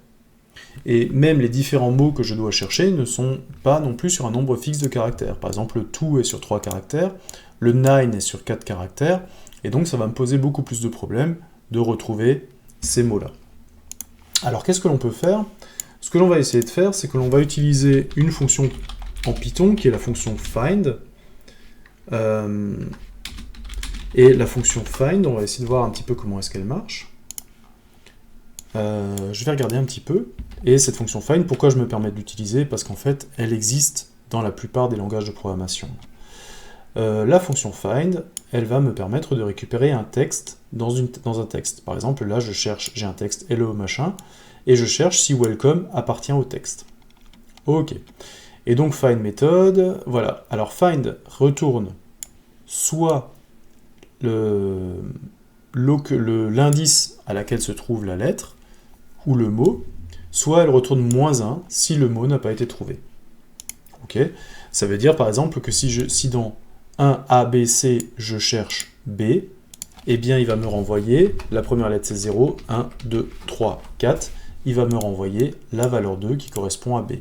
Et même les différents mots que je dois chercher ne sont pas non plus sur un nombre fixe de caractères. Par exemple, le to est sur 3 caractères, le 9 est sur 4 caractères, et donc ça va me poser beaucoup plus de problèmes de retrouver ces mots-là. Alors qu'est-ce que l'on peut faire? Ce que l'on va essayer de faire, c'est que l'on va utiliser une fonction en Python qui est la fonction find. Et la fonction find, on va essayer de voir un petit peu comment est-ce qu'elle marche. Je vais regarder un petit peu. Et cette fonction find, pourquoi je me permets de l'utiliser? Parce qu'en fait, elle existe dans la plupart des langages de programmation. La fonction find, elle va me permettre de récupérer un texte dans un texte. Par exemple, là, j'ai un texte hello machin, et je cherche si welcome appartient au texte. Ok. Et donc find méthode, voilà. Alors find retourne soit l'indice à laquelle se trouve la lettre, ou le mot, soit elle retourne -1 si le mot n'a pas été trouvé. Ok. Ça veut dire par exemple que si dans 1 A, B, C, je cherche B, eh bien il va me renvoyer, la première lettre c'est 0, 1, 2, 3, 4, il va me renvoyer la valeur 2 qui correspond à B.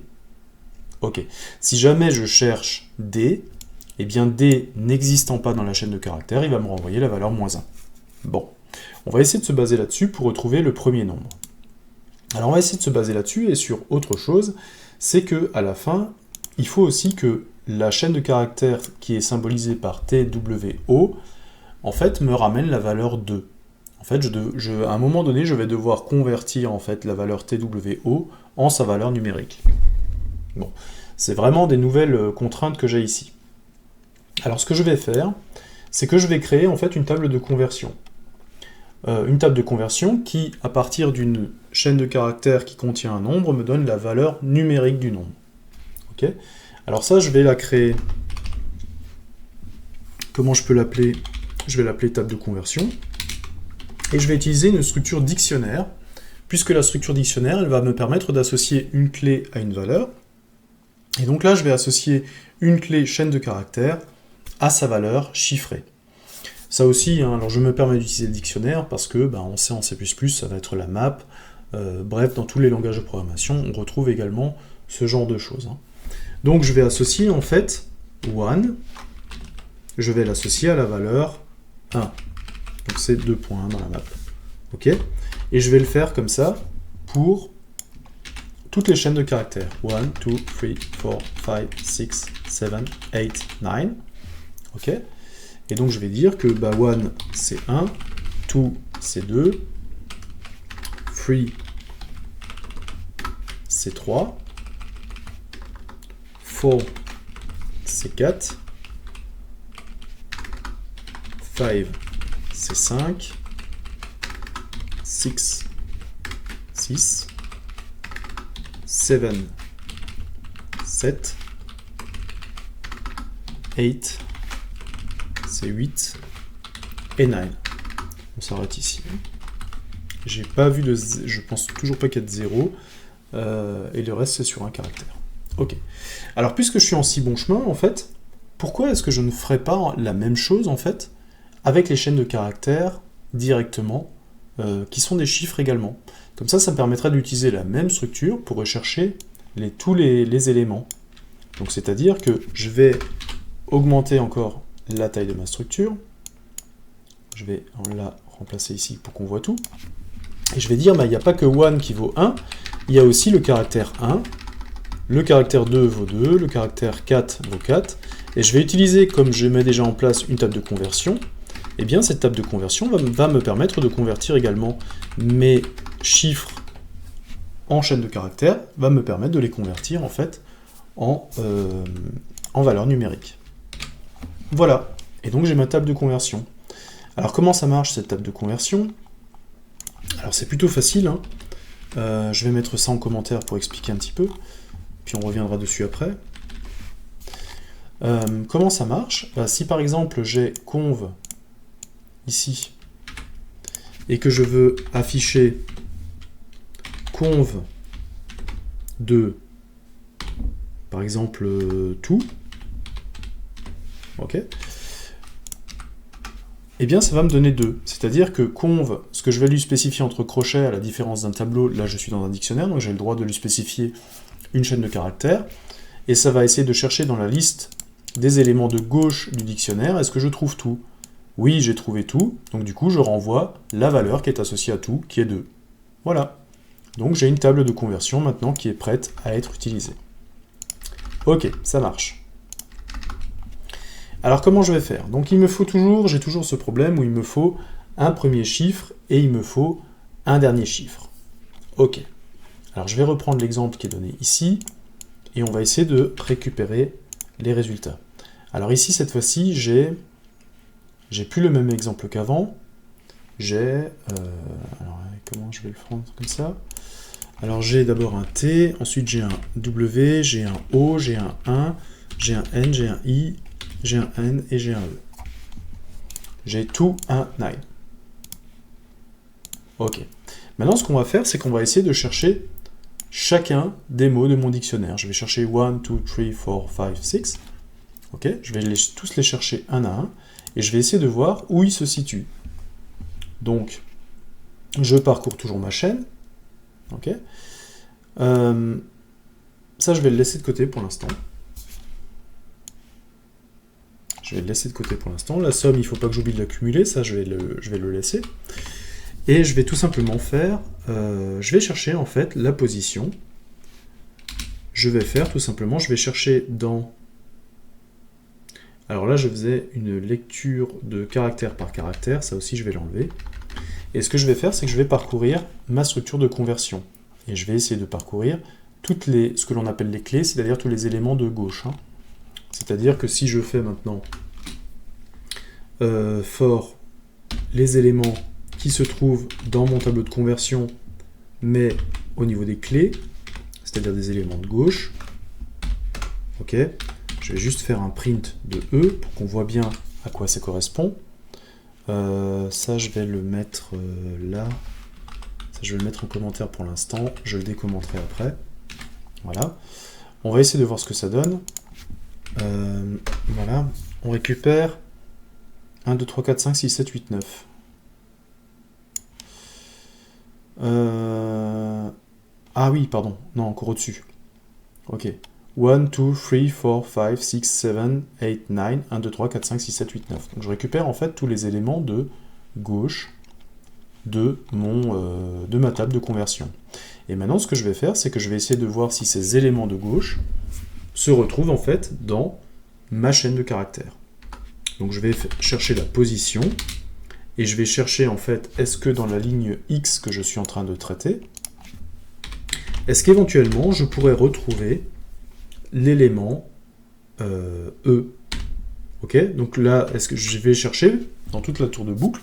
Ok. Si jamais je cherche D, eh bien D n'existant pas dans la chaîne de caractères, il va me renvoyer la valeur -1. Bon, on va essayer de se baser là-dessus pour retrouver le premier nombre. Alors on va essayer de se baser là-dessus et sur autre chose, c'est que à la fin, il faut aussi que la chaîne de caractères qui est symbolisée par TWO, en fait, me ramène la valeur 2. En fait, à un moment donné, je vais devoir convertir en fait la valeur TWO en sa valeur numérique. Bon, c'est vraiment des nouvelles contraintes que j'ai ici. Alors ce que je vais faire, c'est que je vais créer en fait une table de conversion. Une table de conversion qui, à partir d'une chaîne de caractères qui contient un nombre, me donne la valeur numérique du nombre. Ok ? Alors ça, je vais la créer. Comment je peux l'appeler? Je vais l'appeler table de conversion. Et je vais utiliser une structure dictionnaire, puisque la structure dictionnaire, elle va me permettre d'associer une clé à une valeur. Et donc là, je vais associer une clé chaîne de caractères à sa valeur chiffrée. Ça aussi, hein, alors je me permets d'utiliser le dictionnaire parce que en C, en C++, ça va être la map. Bref, dans tous les langages de programmation, on retrouve également ce genre de choses. Hein. Donc je vais associer en fait 1, je vais l'associer à la valeur 1. Donc c'est 2 points dans la map. Ok? Et je vais le faire comme ça pour toutes les chaînes de caractères. 1, 2, 3, 4, 5, 6, 7, 8, 9. Ok? Et donc je vais dire que 1 c'est 1, 2 c'est 2, 3 c'est 3, 4 c'est 4, 5 c'est 5, 6, 6, 7, 7, 8, c'est 8, et 9. On s'arrête ici. J'ai pas vu de... Je pense toujours pas qu'il y a de 0, et le reste c'est sur un caractère. Ok. Alors puisque je suis en si bon chemin, en fait, pourquoi est-ce que je ne ferais pas la même chose, en fait, avec les chaînes de caractères directement, qui sont des chiffres également. Comme ça, ça me permettrait d'utiliser la même structure pour rechercher tous les éléments. Donc c'est-à-dire que je vais augmenter encore la taille de ma structure, je vais la remplacer ici pour qu'on voit tout. Et je vais dire, il n'y a pas que one qui vaut 1, il y a aussi le caractère 1, le caractère 2 vaut 2, le caractère 4 vaut 4, et je vais utiliser, comme je mets déjà en place une table de conversion, et bien cette table de conversion va me permettre de convertir également mes chiffres en chaîne de caractères, va me permettre de les convertir en fait en valeur numérique. Voilà, et donc j'ai ma table de conversion. Alors comment ça marche cette table de conversion? Alors c'est plutôt facile, hein. Je vais mettre ça en commentaire pour expliquer un petit peu, puis on reviendra dessus après. Comment ça marche? Si par exemple j'ai conv ici, et que je veux afficher conv de, par exemple, tout, ok, eh bien ça va me donner 2. C'est-à-dire que conv, ce que je vais lui spécifier entre crochets, à la différence d'un tableau, là je suis dans un dictionnaire, donc j'ai le droit de lui spécifier une chaîne de caractères, et ça va essayer de chercher dans la liste des éléments de gauche du dictionnaire, est-ce que je trouve tout? Oui, j'ai trouvé tout, donc du coup je renvoie la valeur qui est associée à tout, qui est 2. Voilà. Donc j'ai une table de conversion maintenant qui est prête à être utilisée. Ok, ça marche. Alors comment je vais faire? Donc il me faut toujours, j'ai toujours ce problème où il me faut un premier chiffre et il me faut un dernier chiffre. Ok. Alors je vais reprendre l'exemple qui est donné ici et on va essayer de récupérer les résultats. Alors ici cette fois-ci j'ai plus le même exemple qu'avant. Alors comment je vais le prendre comme ça? Alors j'ai d'abord un T, ensuite j'ai un W, j'ai un O, j'ai un 1, j'ai un N, j'ai un I, j'ai un N et j'ai un E. J'ai tout un 9. Ok. Maintenant ce qu'on va faire, c'est qu'on va essayer de chercher chacun des mots de mon dictionnaire. Je vais chercher 1, 2, 3, 4, 5, 6. Ok. Je vais tous les chercher un à un. Et je vais essayer de voir où ils se situent. Donc, je parcours toujours ma chaîne. Ok. Ça, je vais le laisser de côté pour l'instant. Je vais le laisser de côté pour l'instant. La somme, il ne faut pas que j'oublie de l'accumuler. Ça, je vais le laisser. Et je vais tout simplement faire... je vais chercher, en fait, la position. Je vais faire, tout simplement, je vais chercher dans... Alors là, je faisais une lecture de caractère par caractère. Ça aussi, je vais l'enlever. Et ce que je vais faire, c'est que je vais parcourir ma structure de conversion. Et je vais essayer de parcourir ce que l'on appelle les clés, c'est-à-dire tous les éléments de gauche. Hein. C'est-à-dire que si je fais maintenant for les éléments qui se trouvent dans mon tableau de conversion, mais au niveau des clés, c'est-à-dire des éléments de gauche, ok, je vais juste faire un print de E pour qu'on voit bien à quoi ça correspond. Ça, je vais le mettre là. Ça, je vais le mettre en commentaire pour l'instant. Je le décommenterai après. Voilà. On va essayer de voir ce que ça donne. Voilà. On récupère 1, 2, 3, 4, 5, 6, 7, 8, 9. Ah oui, pardon. Non, encore au-dessus. Ok. 1, 2, 3, 4, 5, 6, 7, 8, 9, 1, 2, 3, 4, 5, 6, 7, 8, 9. Donc je récupère en fait tous les éléments de gauche de ma table de conversion. Et maintenant ce que je vais faire, c'est que je vais essayer de voir si ces éléments de gauche se retrouvent en fait dans ma chaîne de caractères. Donc je vais chercher la position, et je vais chercher en fait, est-ce que dans la ligne X que je suis en train de traiter, est-ce qu'éventuellement je pourrais retrouver l'élément E. Ok, donc là, est-ce que je vais chercher, dans toute la tour de boucle,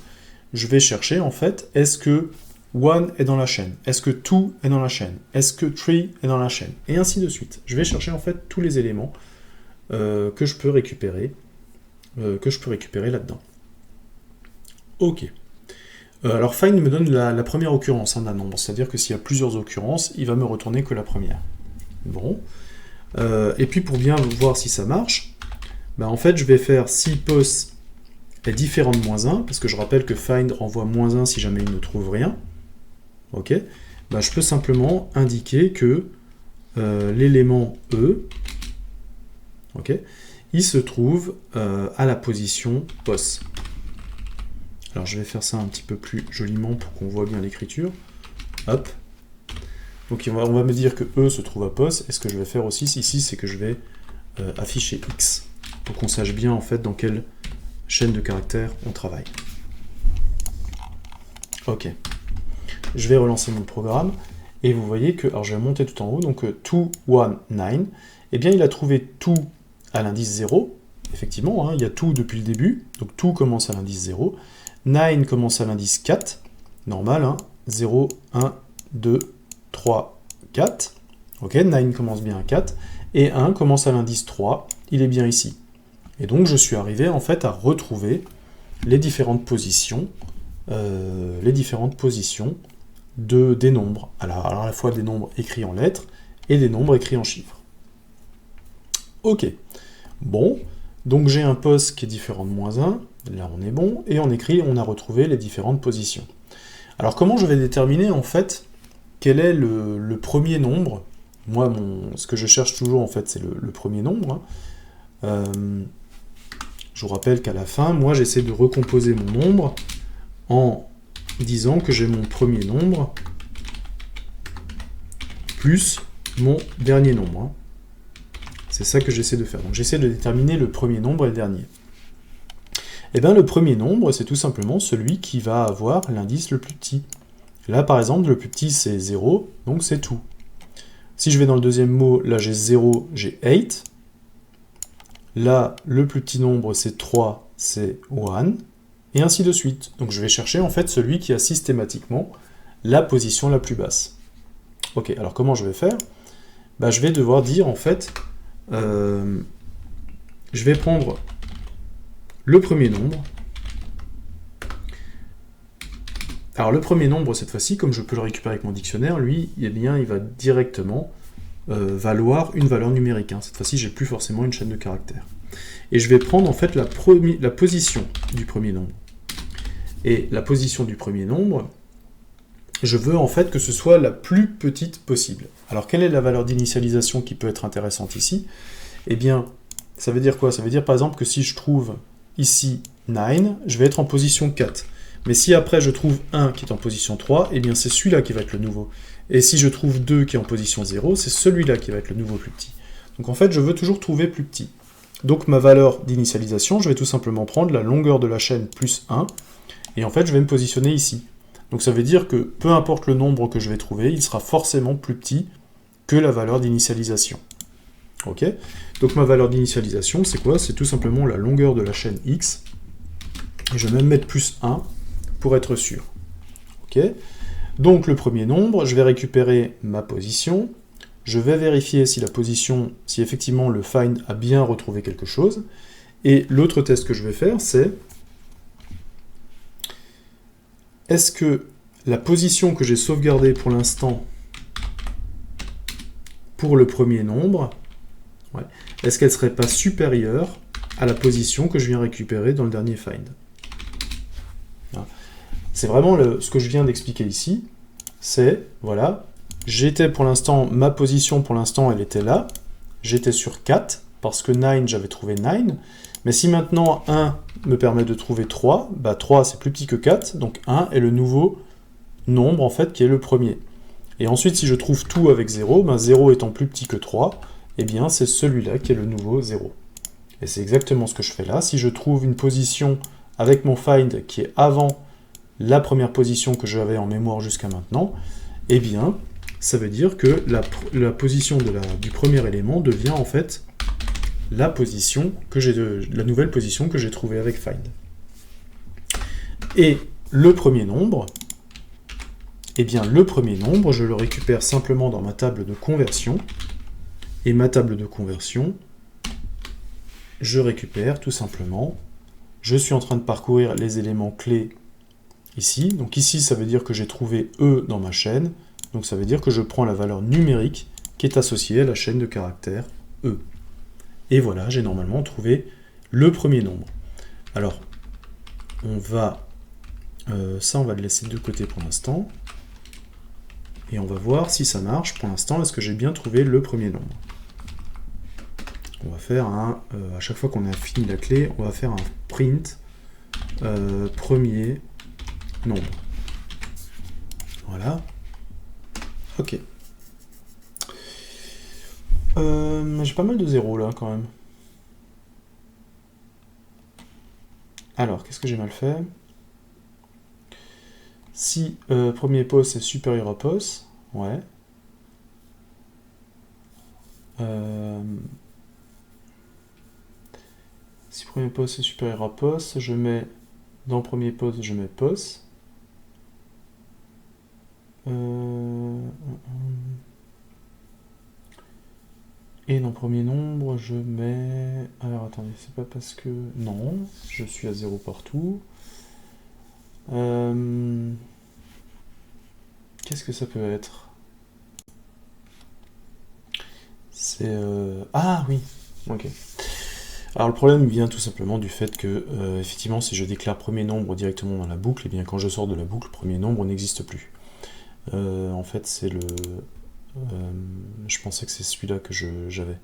je vais chercher en fait, est-ce que 1 est dans la chaîne? Est-ce que 2 est dans la chaîne? Est-ce que 3 est dans la chaîne? Et ainsi de suite. Je vais chercher en fait tous les éléments que je peux récupérer là-dedans. Ok. Alors find me donne la première occurrence d'un nombre, c'est-à-dire que s'il y a plusieurs occurrences, il va me retourner que la première. Bon. Et puis pour bien voir si ça marche, en fait je vais faire si pos est différent de -1, parce que je rappelle que find renvoie -1 si jamais il ne trouve rien. Ok, je peux simplement indiquer que l'élément E, ok, il se trouve à la position pos. Alors je vais faire ça un petit peu plus joliment pour qu'on voit bien l'écriture. Hop. Donc on va me dire que E se trouve à POS, et ce que je vais faire aussi ici, c'est que je vais afficher X, pour qu'on sache bien en fait dans quelle chaîne de caractères on travaille. Ok. Je vais relancer mon programme, et vous voyez que, alors je vais monter tout en haut, donc 2, 1, 9, eh bien il a trouvé tout à l'indice 0, effectivement, hein, il y a tout depuis le début, donc tout commence à l'indice 0, 9 commence à l'indice 4, normal, hein, 0, 1, 2, 3, 4, ok, 9 commence bien à 4, et 1 commence à l'indice 3, il est bien ici. Et donc je suis arrivé en fait à retrouver les différentes positions des nombres, alors à la fois des nombres écrits en lettres et des nombres écrits en chiffres. Ok, bon, donc j'ai un POS qui est différent de -1, là on est bon, et on écrit, on a retrouvé les différentes positions. Alors comment je vais déterminer en fait quel est le premier nombre? Moi, ce que je cherche toujours en fait c'est le premier nombre. Je vous rappelle qu'à la fin, moi j'essaie de recomposer mon nombre en disant que j'ai mon premier nombre plus mon dernier nombre. Hein. C'est ça que j'essaie de faire. Donc j'essaie de déterminer le premier nombre et le dernier. Et bien le premier nombre, c'est tout simplement celui qui va avoir l'indice le plus petit. Là par exemple, le plus petit c'est 0, donc c'est tout. Si je vais dans le deuxième mot, là j'ai 0, j'ai 8. Là, le plus petit nombre c'est 3, c'est 1. Et ainsi de suite. Donc je vais chercher en fait celui qui a systématiquement la position la plus basse. Ok, alors comment je vais faire? Bah, je vais devoir dire en fait, je vais prendre le premier nombre. Alors le premier nombre cette fois-ci, comme je peux le récupérer avec mon dictionnaire, lui, eh bien, il va directement valoir une valeur numérique. Hein. Cette fois-ci, j'ai plus forcément une chaîne de caractères. Et je vais prendre en fait la position du premier nombre. Et la position du premier nombre, je veux en fait que ce soit la plus petite possible. Alors quelle est la valeur d'initialisation qui peut être intéressante ici? Eh bien, ça veut dire quoi? Ça veut dire par exemple que si je trouve ici 9, je vais être en position 4. Mais si après je trouve 1 qui est en position 3, eh bien c'est celui-là qui va être le nouveau. Et si je trouve 2 qui est en position 0, c'est celui-là qui va être le nouveau plus petit. Donc en fait, je veux toujours trouver plus petit. Donc ma valeur d'initialisation, je vais tout simplement prendre la longueur de la chaîne plus 1, et en fait je vais me positionner ici. Donc ça veut dire que peu importe le nombre que je vais trouver, il sera forcément plus petit que la valeur d'initialisation. Ok? Donc ma valeur d'initialisation, c'est quoi? C'est tout simplement la longueur de la chaîne x, et je vais même mettre plus 1 pour être sûr. Ok? Donc le premier nombre, je vais récupérer ma position, je vais vérifier si la position, si effectivement le find a bien retrouvé quelque chose, et l'autre test que je vais faire, c'est est-ce que la position que j'ai sauvegardée pour l'instant pour le premier nombre, est-ce qu'elle ne serait pas supérieure à la position que je viens récupérer dans le dernier find? C'est vraiment ce que je viens d'expliquer ici, c'est, voilà, j'étais pour l'instant, ma position pour l'instant elle était là, j'étais sur 4, parce que 9 j'avais trouvé 9, mais si maintenant 1 me permet de trouver 3, bah 3 c'est plus petit que 4, donc 1 est le nouveau nombre en fait qui est le premier. Et ensuite si je trouve tout avec 0, ben 0 étant plus petit que 3, eh bien c'est celui-là qui est le nouveau 0. Et c'est exactement ce que je fais là, si je trouve une position avec mon find qui est avant la première position que j'avais en mémoire jusqu'à maintenant, eh bien, ça veut dire que la position du premier élément devient en fait la nouvelle position que j'ai trouvée avec find. Et le premier nombre, eh bien le premier nombre, je le récupère simplement dans ma table de conversion, et ma table de conversion, je récupère tout simplement, je suis en train de parcourir les éléments clés ici, donc ici ça veut dire que j'ai trouvé E dans ma chaîne, donc ça veut dire que je prends la valeur numérique qui est associée à la chaîne de caractères E. Et voilà, j'ai normalement trouvé le premier nombre. Alors, ça on va le laisser de côté pour l'instant, et on va voir si ça marche. Pour l'instant, est-ce que j'ai bien trouvé le premier nombre? On va faire à chaque fois qu'on a fini la clé, on va faire un print premier nombre. Voilà. Ok. J'ai pas mal de zéros là quand même. Alors, qu'est-ce que j'ai mal fait? Si premier pos est supérieur à pos, ouais. Si premier pos est supérieur à pos, je mets dans premier pos, je mets pos. Et dans premier nombre, je mets... Alors attendez, c'est pas parce que... Non, je suis à 0 partout. Qu'est-ce que ça peut être? C'est... Ah oui, ok. Alors le problème vient tout simplement du fait que, effectivement, si je déclare premier nombre directement dans la boucle, et bien quand je sors de la boucle, premier nombre n'existe plus. En fait, c'est le... je pensais que c'est celui-là que j'avais.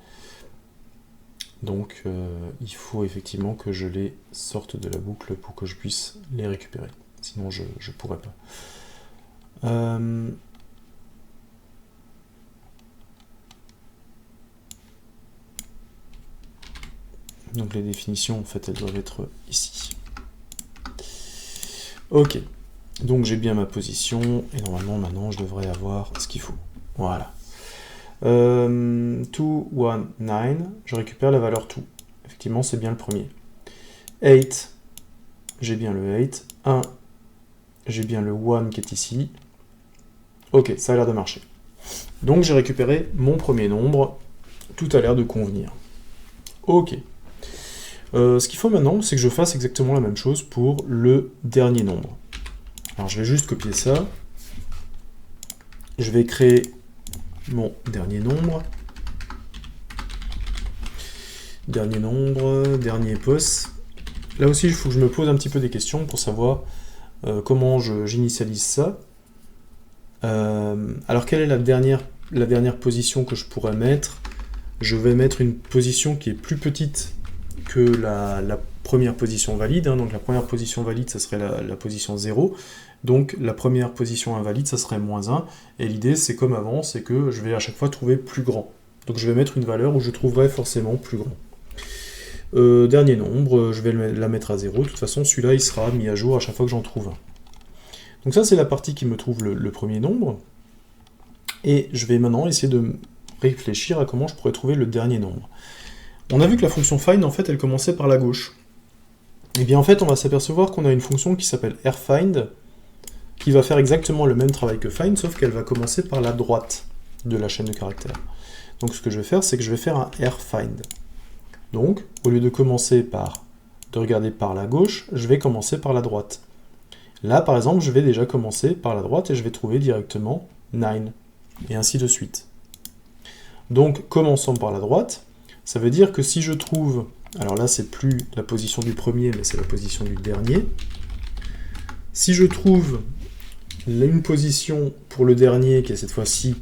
Donc, il faut effectivement que je les sorte de la boucle pour que je puisse les récupérer. Sinon, je ne pourrais pas. Donc les définitions, en fait, elles doivent être ici. Ok. Donc j'ai bien ma position, et normalement, maintenant, je devrais avoir ce qu'il faut. Voilà. 2, 1, 9, je récupère la valeur 2. Effectivement, c'est bien le premier. 8, j'ai bien le 8. 1, j'ai bien le 1 qui est ici. Ok, ça a l'air de marcher. Donc j'ai récupéré mon premier nombre. Tout a l'air de convenir. Ok. Ce qu'il faut maintenant, c'est que je fasse exactement la même chose pour le dernier nombre. Alors je vais juste copier ça. Je vais créer mon dernier nombre. Dernier pos. Là aussi, il faut que je me pose un petit peu des questions pour savoir comment j'initialise ça. Alors, quelle est la dernière position que je pourrais mettre? Je vais mettre une position qui est plus petite que la première position valide. Donc, la première position valide, ça serait la position 0. Donc, la première position invalide, ça serait -1. Et l'idée, c'est comme avant, c'est que je vais à chaque fois trouver plus grand. Donc, je vais mettre une valeur où je trouverai forcément plus grand. Dernier nombre, je vais la mettre à 0. De toute façon, celui-là, il sera mis à jour à chaque fois que j'en trouve un. Donc ça, c'est la partie qui me trouve le premier nombre. Et je vais maintenant essayer de réfléchir à comment je pourrais trouver le dernier nombre. On a vu que la fonction find, en fait, elle commençait par la gauche. Et bien, en fait, on va s'apercevoir qu'on a une fonction qui s'appelle rfind, qui va faire exactement le même travail que find, sauf qu'elle va commencer par la droite de la chaîne de caractères. Donc ce que je vais faire, c'est que je vais faire un rfind. Donc, au lieu de regarder par la gauche, je vais commencer par la droite. Là, par exemple, je vais déjà commencer par la droite et je vais trouver directement 9, et ainsi de suite. Donc, commençons par la droite, ça veut dire que si je trouve, alors là, c'est plus la position du premier, mais c'est la position du dernier. Si je trouve une position pour le dernier qui est cette fois-ci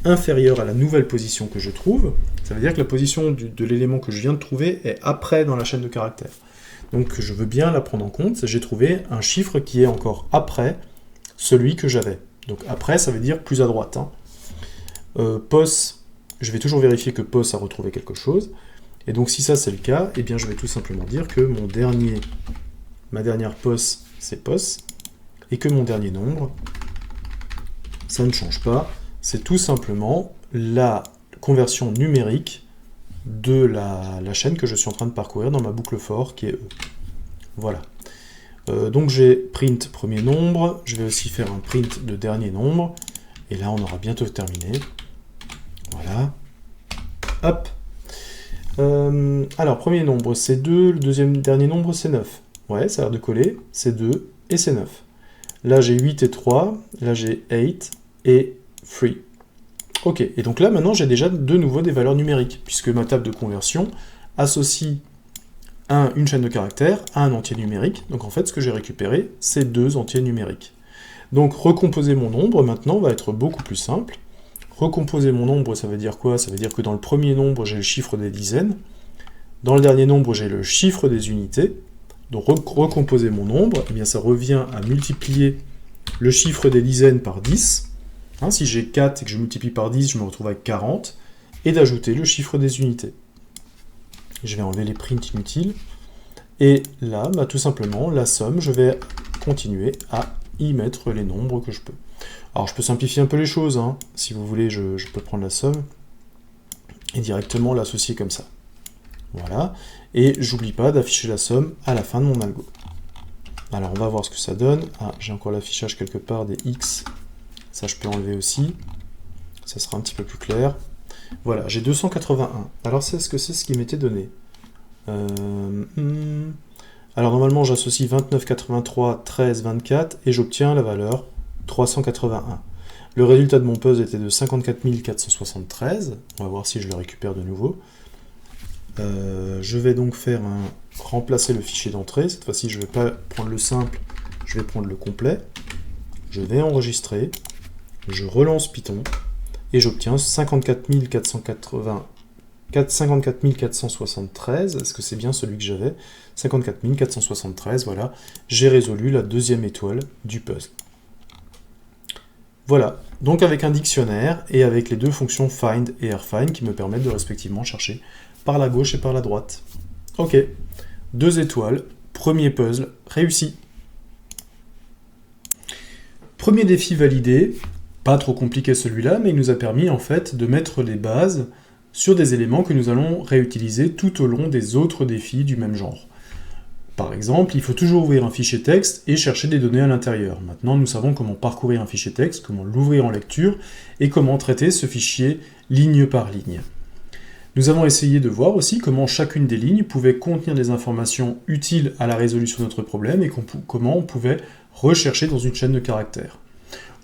inférieure à la nouvelle position que je trouve, ça veut dire que la position de l'élément que je viens de trouver est après dans la chaîne de caractères. Donc je veux bien la prendre en compte, j'ai trouvé un chiffre qui est encore après celui que j'avais. Donc après, ça veut dire plus à droite. Pos, je vais toujours vérifier que pos a retrouvé quelque chose. Et donc si ça c'est le cas, eh bien je vais tout simplement dire que ma dernière pos, c'est pos, et que mon dernier nombre, ça ne change pas, c'est tout simplement la conversion numérique de la chaîne que je suis en train de parcourir dans ma boucle for, qui est E. Voilà. Donc j'ai print premier nombre, je vais aussi faire un print de dernier nombre, et là on aura bientôt terminé. Voilà. Hop. Alors, premier nombre, c'est 2, le dernier nombre, c'est 9. Ouais, ça a l'air de coller, c'est 2 et c'est 9. Là, j'ai 8 et 3, là, j'ai 8 et 3. Ok, et donc là, maintenant, j'ai déjà de nouveau des valeurs numériques, puisque ma table de conversion associe une chaîne de caractères à un entier numérique. Donc en fait, ce que j'ai récupéré, c'est 2 entiers numériques. Donc recomposer mon nombre, maintenant, va être beaucoup plus simple. Recomposer mon nombre, ça veut dire quoi? Ça veut dire que dans le premier nombre, j'ai le chiffre des dizaines. Dans le dernier nombre, j'ai le chiffre des unités. Donc recomposer mon nombre, eh bien ça revient à multiplier le chiffre des dizaines par 10. Hein, si j'ai 4 et que je multiplie par 10, je me retrouve avec 40. Et d'ajouter le chiffre des unités. Je vais enlever les prints inutiles. Et là, bah, tout simplement, la somme, je vais continuer à y mettre les nombres que je peux. Alors je peux simplifier un peu les choses. Hein. Si vous voulez, je peux prendre la somme et directement l'associer comme ça. Voilà. Et j'oublie pas d'afficher la somme à la fin de mon algo. Alors on va voir ce que ça donne. Ah, j'ai encore l'affichage quelque part des x. Ça je peux enlever aussi. Ça sera un petit peu plus clair. Voilà, j'ai 281. Alors c'est ce qui m'était donné. Alors normalement j'associe 29, 83, 13, 24 et j'obtiens la valeur 381. Le résultat de mon puzzle était de 54 473. On va voir si je le récupère de nouveau. Je vais donc remplacer le fichier d'entrée. Cette fois-ci, je ne vais pas prendre le simple, je vais prendre le complet. Je vais enregistrer. Je relance Python. Et j'obtiens 54 473. Est-ce que c'est bien celui que j'avais? 54 473, voilà. J'ai résolu la deuxième étoile du puzzle. Voilà. Donc avec un dictionnaire et avec les deux fonctions find et rfind qui me permettent de respectivement chercher par la gauche et par la droite. Ok, 2 étoiles, premier puzzle réussi. Premier défi validé, pas trop compliqué celui-là, mais il nous a permis en fait de mettre les bases sur des éléments que nous allons réutiliser tout au long des autres défis du même genre. Par exemple, il faut toujours ouvrir un fichier texte et chercher des données à l'intérieur. Maintenant, nous savons comment parcourir un fichier texte, comment l'ouvrir en lecture et comment traiter ce fichier ligne par ligne. Nous avons essayé de voir aussi comment chacune des lignes pouvait contenir des informations utiles à la résolution de notre problème et comment on pouvait rechercher dans une chaîne de caractères.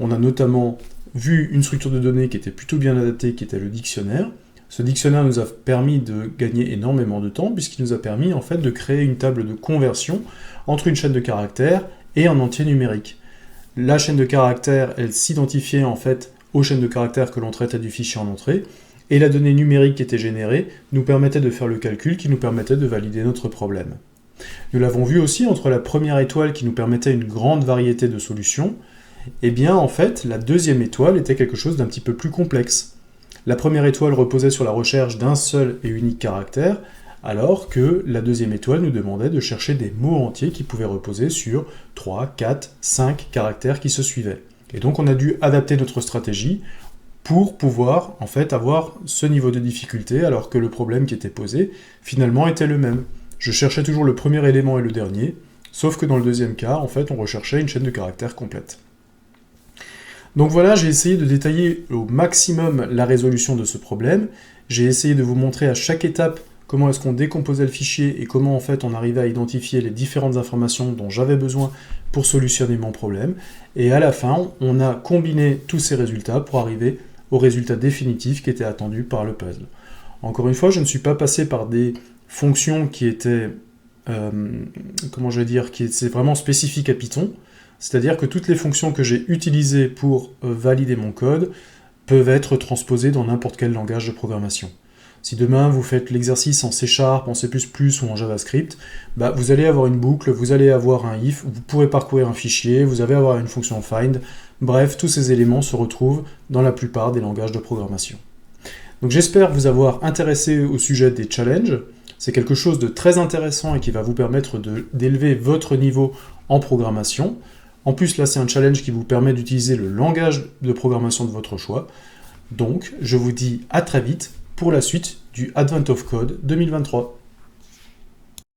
On a notamment vu une structure de données qui était plutôt bien adaptée, qui était le dictionnaire. Ce dictionnaire nous a permis de gagner énormément de temps, puisqu'il nous a permis en fait de créer une table de conversion entre une chaîne de caractères et un entier numérique. La chaîne de caractères, elle s'identifiait en fait aux chaînes de caractères que l'on traitait du fichier en entrée, et la donnée numérique qui était générée nous permettait de faire le calcul qui nous permettait de valider notre problème. Nous l'avons vu aussi entre la première étoile qui nous permettait une grande variété de solutions, et bien en fait la deuxième étoile était quelque chose d'un petit peu plus complexe. La première étoile reposait sur la recherche d'un seul et unique caractère, alors que la deuxième étoile nous demandait de chercher des mots entiers qui pouvaient reposer sur 3, 4, 5 caractères qui se suivaient. Et donc on a dû adapter notre stratégie pour pouvoir en fait avoir ce niveau de difficulté, alors que le problème qui était posé finalement était le même. Je cherchais toujours le premier élément et le dernier, sauf que dans le deuxième cas, en fait, on recherchait une chaîne de caractères complète. Donc voilà, j'ai essayé de détailler au maximum la résolution de ce problème. J'ai essayé de vous montrer à chaque étape comment est-ce qu'on décomposait le fichier et comment en fait on arrivait à identifier les différentes informations dont j'avais besoin pour solutionner mon problème. Et à la fin, on a combiné tous ces résultats pour arriver au résultat définitif qui était attendu par le puzzle. Encore une fois, je ne suis pas passé par des fonctions qui étaient, qui étaient vraiment spécifiques à Python. C'est-à-dire que toutes les fonctions que j'ai utilisées pour valider mon code peuvent être transposées dans n'importe quel langage de programmation. Si demain vous faites l'exercice en C#, en C++ ou en JavaScript, vous allez avoir une boucle, vous allez avoir un if, vous pourrez parcourir un fichier, vous allez avoir une fonction find, bref, tous ces éléments se retrouvent dans la plupart des langages de programmation. Donc j'espère vous avoir intéressé au sujet des challenges. C'est quelque chose de très intéressant et qui va vous permettre d'élever votre niveau en programmation. En plus, là, c'est un challenge qui vous permet d'utiliser le langage de programmation de votre choix. Donc, je vous dis à très vite pour la suite du Advent of Code 2023.